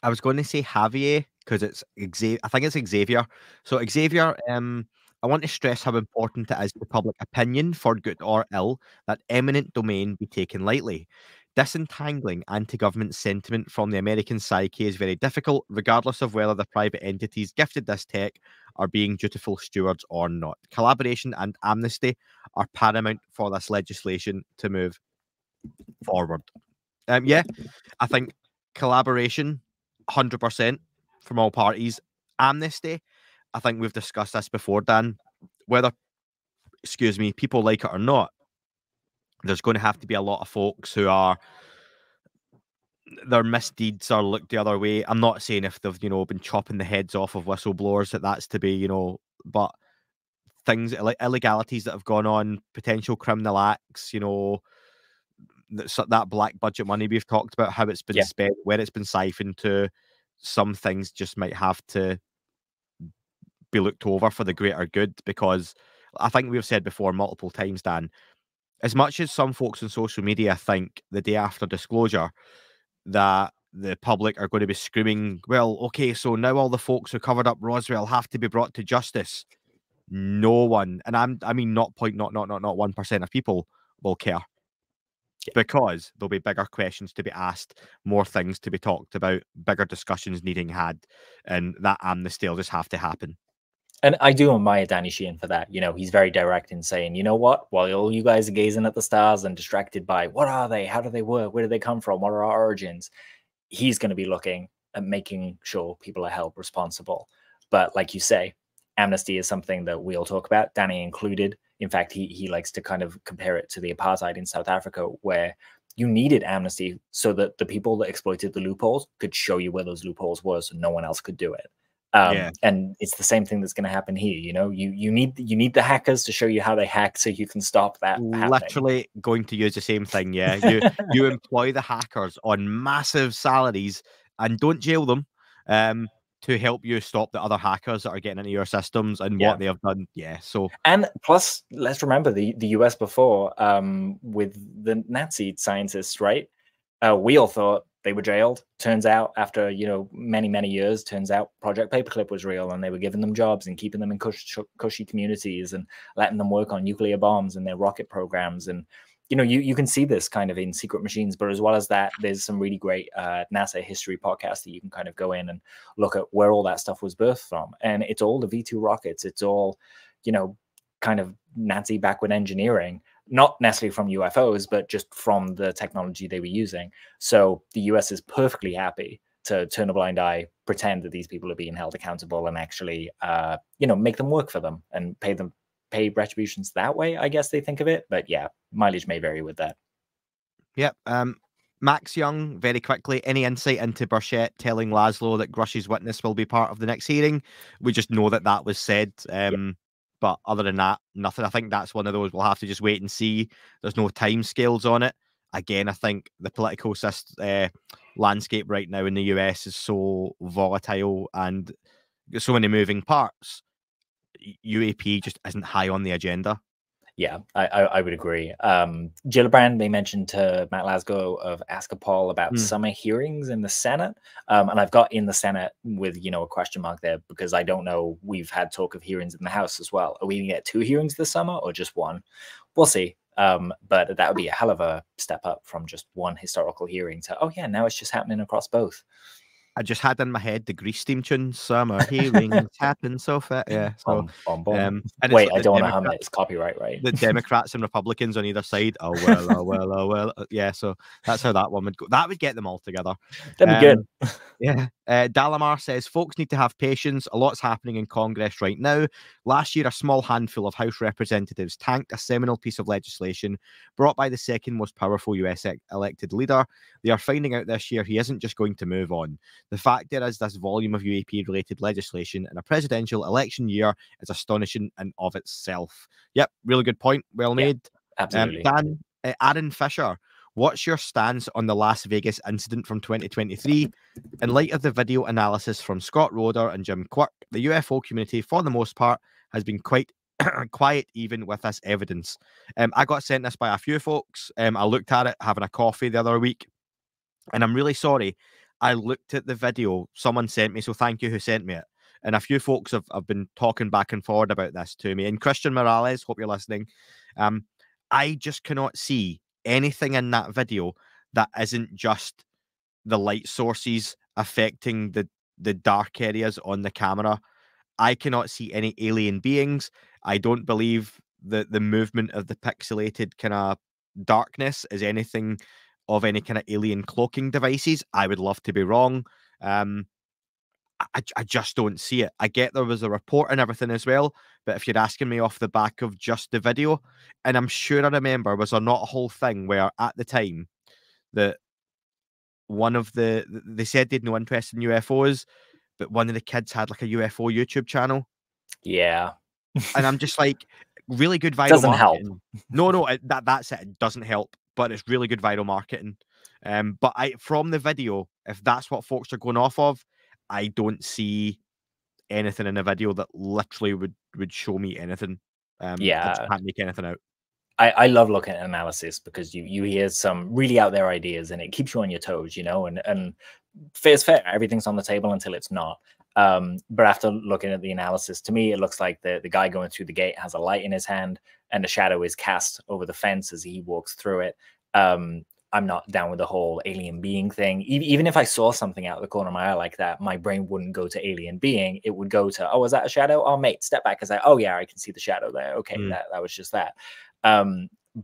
I was going to say Javier because it's Xavier. I think it's Xavier. So Xavier, I want to stress how important it is to public opinion, for good or ill, that eminent domain be taken lightly. Disentangling anti-government sentiment from the American psyche is very difficult, regardless of whether the private entities gifted this tech are being dutiful stewards or not. Collaboration and amnesty are paramount for this legislation to move forward. Yeah, I think collaboration, 100% from all parties. Amnesty, I think we've discussed this before, Dan. Whether, people like it or not, there's going to have to be a lot of folks who are their misdeeds are looked the other way. I'm not saying if they've, been chopping the heads off of whistleblowers that's to be, but things like illegalities that have gone on, potential criminal acts, that black budget money we've talked about, how it's been spent, where it's been siphoned to. Some things just might have to be looked over for the greater good, because I think we've said before multiple times, Dan, as much as some folks on social media think the day after disclosure that the public are going to be screaming, well, okay, so now all the folks who covered up Roswell have to be brought to justice. No one, and I mean not 1% of people will care, because there'll be bigger questions to be asked, more things to be talked about, bigger discussions needing had, and that amnesty will just have to happen. And I do admire Danny Sheehan for that. He's very direct in saying, you know what, while all you guys are gazing at the stars and distracted by what are they, how do they work, where do they come from, what are our origins, he's going to be looking at making sure people are held responsible. But like you say, amnesty is something that we all talk about, Danny included. In fact, he likes to kind of compare it to the apartheid in South Africa, where you needed amnesty so that the people that exploited the loopholes could show you where those loopholes were, so no one else could do it. And it's the same thing that's going to happen here. You need the hackers to show you how they hack so you can stop that literally happening. Going to use the same thing. You employ the hackers on massive salaries and don't jail them to help you stop the other hackers that are getting into your systems and what they have done. So, and plus let's remember the US before with the Nazi scientists, right? We all thought they were jailed. Turns out after, many years, turns out Project Paperclip was real, and they were giving them jobs and keeping them in cushy communities and letting them work on nuclear bombs and their rocket programs. And, you can see this kind of in Secret Machines, but as well as that, there's some really great NASA history podcasts that you can kind of go in and look at where all that stuff was birthed from. And it's all the V2 rockets. It's all, kind of Nazi backward engineering, not necessarily from UFOs, but just from the technology they were using. So the US is perfectly happy to turn a blind eye, pretend that these people are being held accountable, and actually, make them work for them and pay retributions that way, I guess they think of it. But yeah, mileage may vary with that. Yep. Max Young, very quickly, any insight into Burchett telling Laszlo that Grusch's witness will be part of the next hearing? We just know that was said. But other than that, nothing. I think that's one of those we'll have to just wait and see. There's no time scales on it. Again, I think the political landscape right now in the US is so volatile and so many moving parts. UAP just isn't high on the agenda. Yeah, I would agree. Gillibrand, they mentioned to Matt Lasgo of Ask a Paul about summer hearings in the Senate. And I've got in the Senate with, a question mark there, because I don't know. We've had talk of hearings in the House as well. Are we going to get 2 hearings this summer or just 1? We'll see. But that would be a hell of a step up from just 1 historical hearing to, oh yeah, now it's just happening across both. I just had in my head the Grease theme tune, summer hearings happen so fast. Yeah. So, and wait, I don't want to hum it. It's copyright, right? The Democrats and Republicans on either side. Oh well, oh well, oh well. Yeah. So that's how that one would go. That would get them all together. That'd be good. Yeah. Dalamar says folks need to have patience. A lot's happening in Congress right now. Last year, a small handful of House representatives tanked a seminal piece of legislation brought by the second most powerful US elected leader. They are finding out this year he isn't just going to move on. The fact there is this volume of UAP-related legislation in a presidential election year is astonishing in of itself. Yep, really good point. Well made. Absolutely. Dan, Aaron Fisher, what's your stance on the Las Vegas incident from 2023? In light of the video analysis from Scott Roeder and Jim Quirk, the UFO community, for the most part, has been quite quiet even with this evidence. I got sent this by a few folks. I looked at it having a coffee the other week, and I'm really sorry. I looked at the video someone sent me, so thank you who sent me it. And a few folks have been talking back and forward about this to me. And Christian Morales, hope you're listening. I just cannot see anything in that video that isn't just the light sources affecting the dark areas on the camera. I cannot see any alien beings. I don't believe that the movement of the pixelated kind of darkness is anything of any kind of alien cloaking devices. I would love to be wrong. I just don't see it. I get there was a report and everything as well, but if you're asking me off the back of just the video, and I'm sure I remember, was there not a whole thing where at the time that one of they said they'd no interest in UFOs, but one of the kids had like a UFO YouTube channel. Yeah. And I'm just like, really good viral Doesn't help. marketing. No, that's it. It doesn't help, but it's really good viral marketing. But from the video, if that's what folks are going off of, I don't see anything in the video that literally would show me anything. I just can't make anything out. I love looking at analysis because you hear some really out there ideas and it keeps you on your toes, you know, and fair's fair. Everything's on the table until it's not. But after looking at the analysis, to me, it looks like the guy going through the gate has a light in his hand and a shadow is cast over the fence as he walks through it. I'm not down with the whole alien being thing. Even if I saw something out of the corner of my eye like that, my brain wouldn't go to alien being. It would go to, oh, is that a shadow? Oh, mate, step back. Because oh, yeah, I can see the shadow there. Okay, that was just that.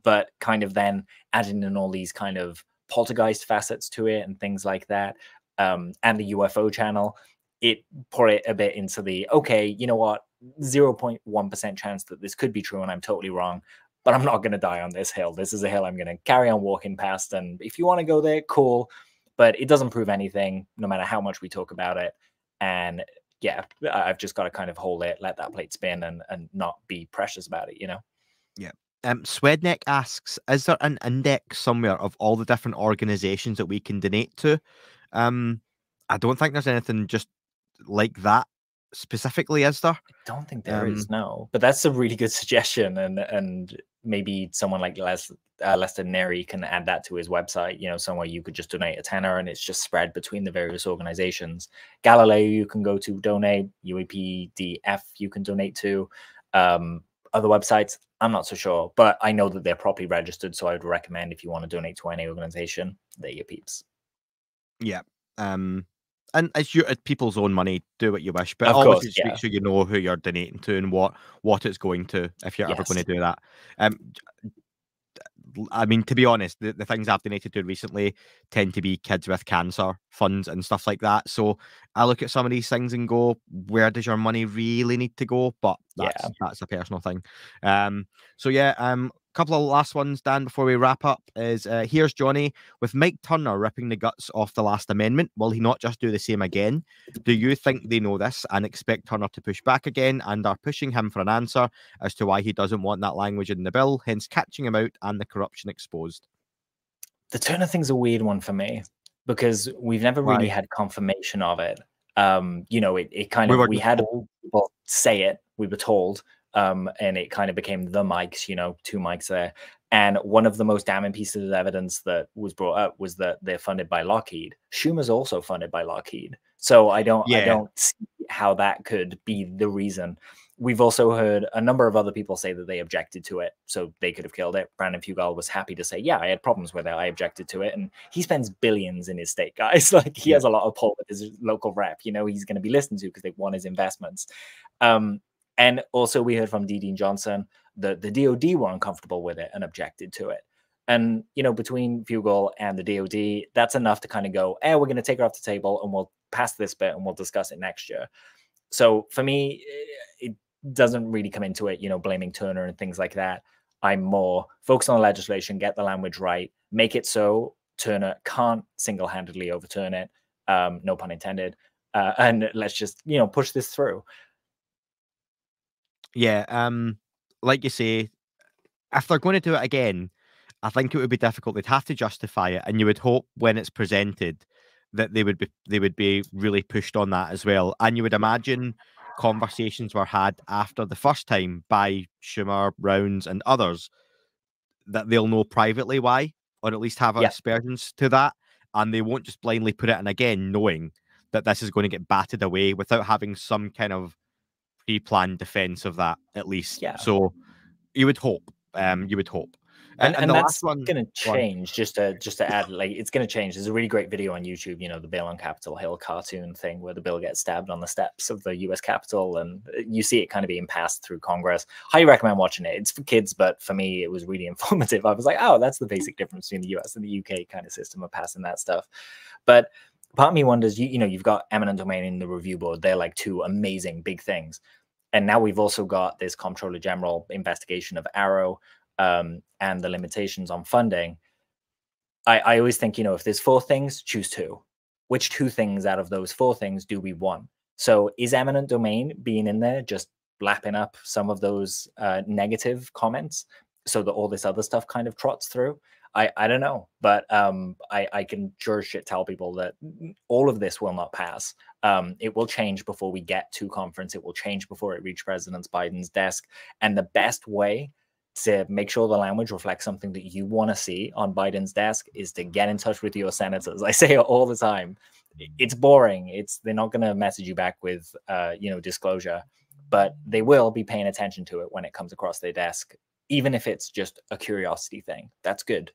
But kind of then adding in all these kind of poltergeist facets to it and things like that, and the UFO channel, it put it a bit into the, okay, you know what, 0.1% chance that this could be true and I'm totally wrong, but I'm not going to die on this hill. This is a hill I'm going to carry on walking past. And if you want to go there, cool. But it doesn't prove anything, no matter how much we talk about it. And yeah, I've just got to kind of hold it, let that plate spin and not be precious about it, you know? Yeah. Swedneck asks, is there an index somewhere of all the different organizations that we can donate to? I don't think there's anything just like that specifically, is there? I don't think there is, no. But that's a really good suggestion, and maybe someone like Lester Neri can add that to his website, you know, somewhere you could just donate a tenner and it's just spread between the various organizations. Galileo you can go to donate, UAPDF you can donate to. Other websites, I'm not so sure, but I know that they're properly registered, so I would recommend if you want to donate to any organization, they're your peeps. Yeah. And it's people's own money, do what you wish, but of always course, just make sure you know who you're donating to and what it's going to, if you're ever going to do that. I mean, to be honest, the things I've donated to recently tend to be kids with cancer funds and stuff like that. So I look at some of these things and go, where does your money really need to go? But that's a personal thing. So yeah, couple of last ones, Dan, before we wrap up is here's Johnny. With Mike Turner ripping the guts off the last amendment, will he not just do the same again? Do you think they know this and expect Turner to push back again and are pushing him for an answer as to why he doesn't want that language in the bill, hence catching him out and the corruption exposed? The Turner thing's a weird one for me because we've never really had confirmation of it. You know, it kind of, we had people say it, we were told, and it kind of became the mics, you know, 2 mics there. And one of the most damning pieces of evidence that was brought up was that they're funded by Lockheed. Schumer's also funded by Lockheed. So I don't see how that could be the reason. We've also heard a number of other people say that they objected to it, so they could have killed it. Brandon Fugel was happy to say, yeah, I had problems with it. I objected to it. And he spends billions in his state, guys. Like, he has a lot of pull with his local rep. You know, he's going to be listened to because they've won his investments. And also we heard from Dean Johnson that the DOD were uncomfortable with it and objected to it. And, you know, between Fugel and the DOD, that's enough to kind of go, we're going to take it off the table and we'll pass this bit and we'll discuss it next year. So for me, it doesn't really come into it, you know, blaming Turner and things like that. I'm more focused on the legislation, get the language right, make it so Turner can't single-handedly overturn it, no pun intended, and let's just, you know, push this through. Yeah, like you say, if they're going to do it again, I think it would be difficult. They'd have to justify it, and you would hope when it's presented that they would be really pushed on that as well. And you would imagine conversations were had after the first time by Schumer, Rounds, and others that they'll know privately why, or at least have aspersions to that, and they won't just blindly put it in again, knowing that this is going to get batted away without having some kind of pre-planned defense of that, at least. So you would hope. You would hope. And the that's last one going to change. Just to add, like, it's going to change. There's a really great video on YouTube, you know, the Bill on Capitol Hill cartoon thing where the bill gets stabbed on the steps of the U.S. Capitol, and you see it kind of being passed through Congress. Highly recommend watching it. It's for kids, but for me, it was really informative. I was like, oh, that's the basic difference between the U.S. and the U.K. kind of system of passing that stuff. But part of me wonders, you know, you've got eminent domain in the review board. They're like 2 amazing big things. And now we've also got this Comptroller General investigation of Arrow, and the limitations on funding. I always think, if there's 4 things, choose 2. Which 2 things out of those 4 things do we want? So is eminent domain being in there just lapping up some of those negative comments so that all this other stuff kind of trots through? I don't know, but I can sure as shit tell people that all of this will not pass. It will change before we get to conference. It will change before it reaches President Biden's desk. And the best way to make sure the language reflects something that you want to see on Biden's desk is to get in touch with your senators. I say it all the time. It's boring. They're not going to message you back with, disclosure, but they will be paying attention to it when it comes across their desk, even if it's just a curiosity thing. That's good.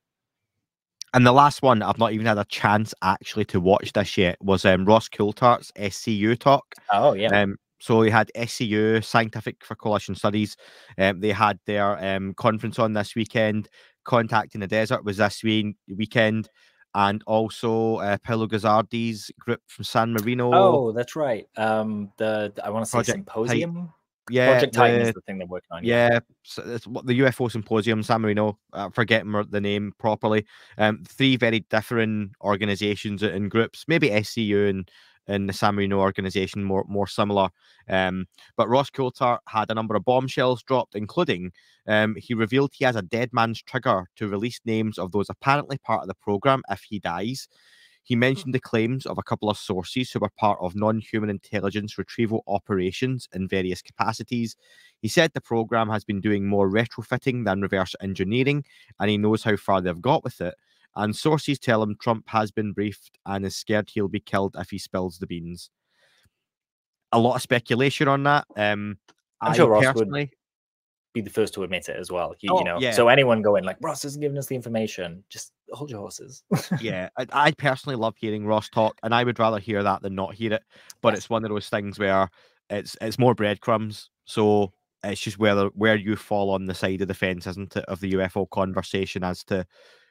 And the last one, I've not even had a chance actually to watch this yet, was Ross Coulter's SCU talk. Oh, yeah. So we had SCU, Scientific for Coalition Studies. They had their conference on this weekend. Contacting the Desert was this weekend. And also Paolo Gazzardi's group from San Marino. Oh, that's right. I want to say Project Symposium. Yeah, Project Titan is the thing they're working on. Yeah, so it's the UFO Symposium, San Marino. Forgetting the name properly. 3 very different organizations and groups. Maybe SCU and the San Marino organization more similar. But Ross Coulter had a number of bombshells dropped, including he revealed he has a dead man's trigger to release names of those apparently part of the program if he dies. He mentioned the claims of a couple of sources who were part of non-human intelligence retrieval operations in various capacities. He said the program has been doing more retrofitting than reverse engineering, and he knows how far they've got with it. And sources tell him Trump has been briefed and is scared he'll be killed if he spills the beans. A lot of speculation on that. I'm sure Ross would be the first to admit it as well. Yeah. So anyone going like, Ross isn't giving us the information, just hold your horses. Yeah, I personally love hearing Ross talk, and I would rather hear that than not hear it. But It's one of those things where it's more breadcrumbs. So it's just where you fall on the side of the fence, isn't it, of the UFO conversation as to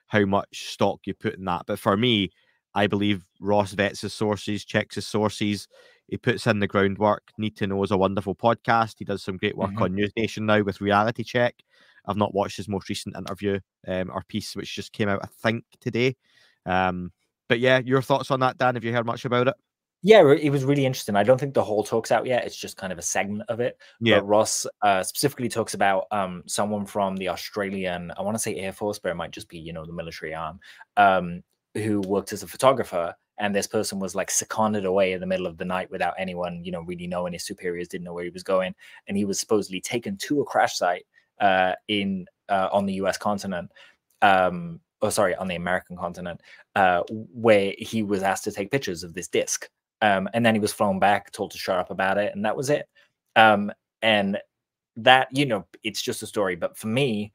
how much stock you put in that. But for me, I believe Ross vets his sources, checks his sources. He puts in the groundwork. Need to Know is a wonderful podcast. He does some great work on News Nation now with Reality Check. I've not watched his most recent interview or piece, which just came out, I think, today. But yeah, your thoughts on that, Dan? Have you heard much about it? Yeah, it was really interesting. I don't think the whole talk's out yet. It's just kind of a segment of it. Yeah. But Ross specifically talks about someone from the Australian, I want to say Air Force, but it might just be, the military arm, who worked as a photographer. And this person was like seconded away in the middle of the night without anyone, really knowing. His superiors didn't know where he was going. And he was supposedly taken to a crash site on the US continent. On the American continent, where he was asked to take pictures of this disc. And then he was flown back, told to shut up about it, and that was it. And that, it's just a story. But for me,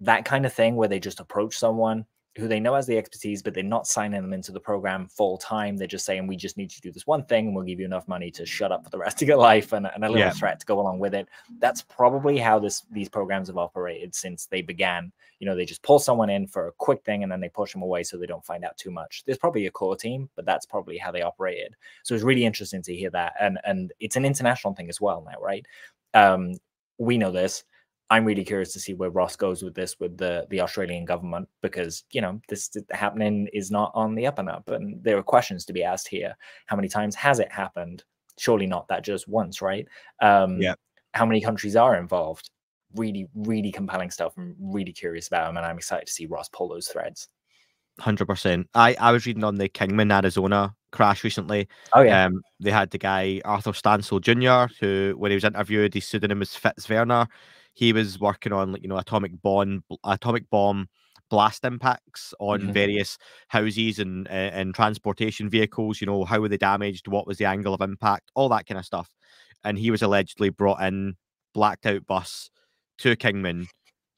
that kind of thing where they just approach someone who they know has the expertise, but they're not signing them into the program full time. They're just saying, we just need you to do this one thing and we'll give you enough money to shut up for the rest of your life and a little threat to go along with it. That's probably how these programs have operated since they began. They just pull someone in for a quick thing and then they push them away so they don't find out too much. There's probably a core team, but that's probably how they operated. So it's really interesting to hear that. And it's an international thing as well now, right? We know this. I'm really curious to see where Ross goes with this, with the Australian government, because, this happening is not on the up and up. And there are questions to be asked here. How many times has it happened? Surely not that just once, right? How many countries are involved? Really, really compelling stuff. I'm really curious about them. And I'm excited to see Ross pull those threads. 100%. I was reading on the Kingman, Arizona crash recently. Oh, yeah. They had the guy, Arthur Stansel Jr., who, when he was interviewed, his pseudonym was Fitz Werner. He was working on, atomic bomb blast impacts on various houses and transportation vehicles. How were they damaged? What was the angle of impact? All that kind of stuff. And he was allegedly brought in, blacked out bus to Kingman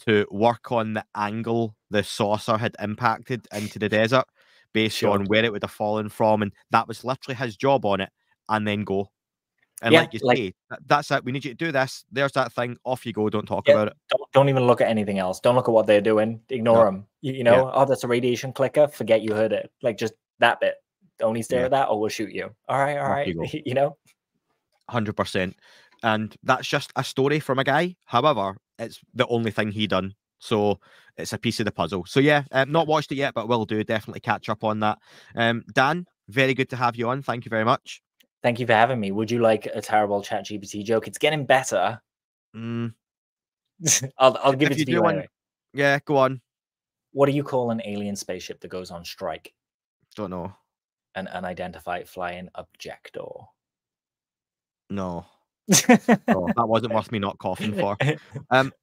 to work on the angle the saucer had impacted into the desert based on where it would have fallen from. And that was literally his job on it, and then go. And like you say, that's it. We need you to do this. There's that thing. Off you go. Don't talk about it. Don't even look at anything else. Don't look at what they're doing. Ignore them. Oh, that's a radiation clicker. Forget you heard it. Like, just that bit. Only stare at that or we'll shoot you. All right. You 100%. And that's just a story from a guy. However, it's the only thing he done. So it's a piece of the puzzle. So yeah, not watched it yet, but will do. Definitely catch up on that. Dan, very good to have you on. Thank you very much. Thank you for having me. Would you like a terrible ChatGPT joke? It's getting better. I'll give it to you anyway. Yeah, go on. What do you call an alien spaceship that goes on strike? Don't know. An unidentified flying objector. No. No, that wasn't worth me not coughing for.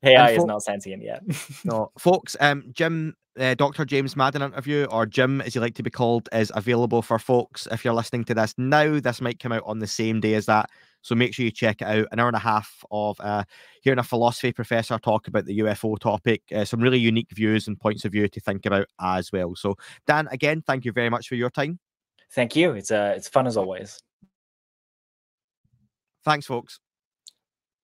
AI is not sentient yet. No, folks, Jim, Dr. James Madden interview, or Jim as you like to be called, is available for folks. If you're listening to this now, this might come out on the same day as that. So make sure you check it out. An hour and a half of hearing a philosophy professor talk about the UFO topic. Some really unique views and points of view to think about as well. So Dan, again, thank you very much for your time. Thank you. It's fun as always. Thanks, folks.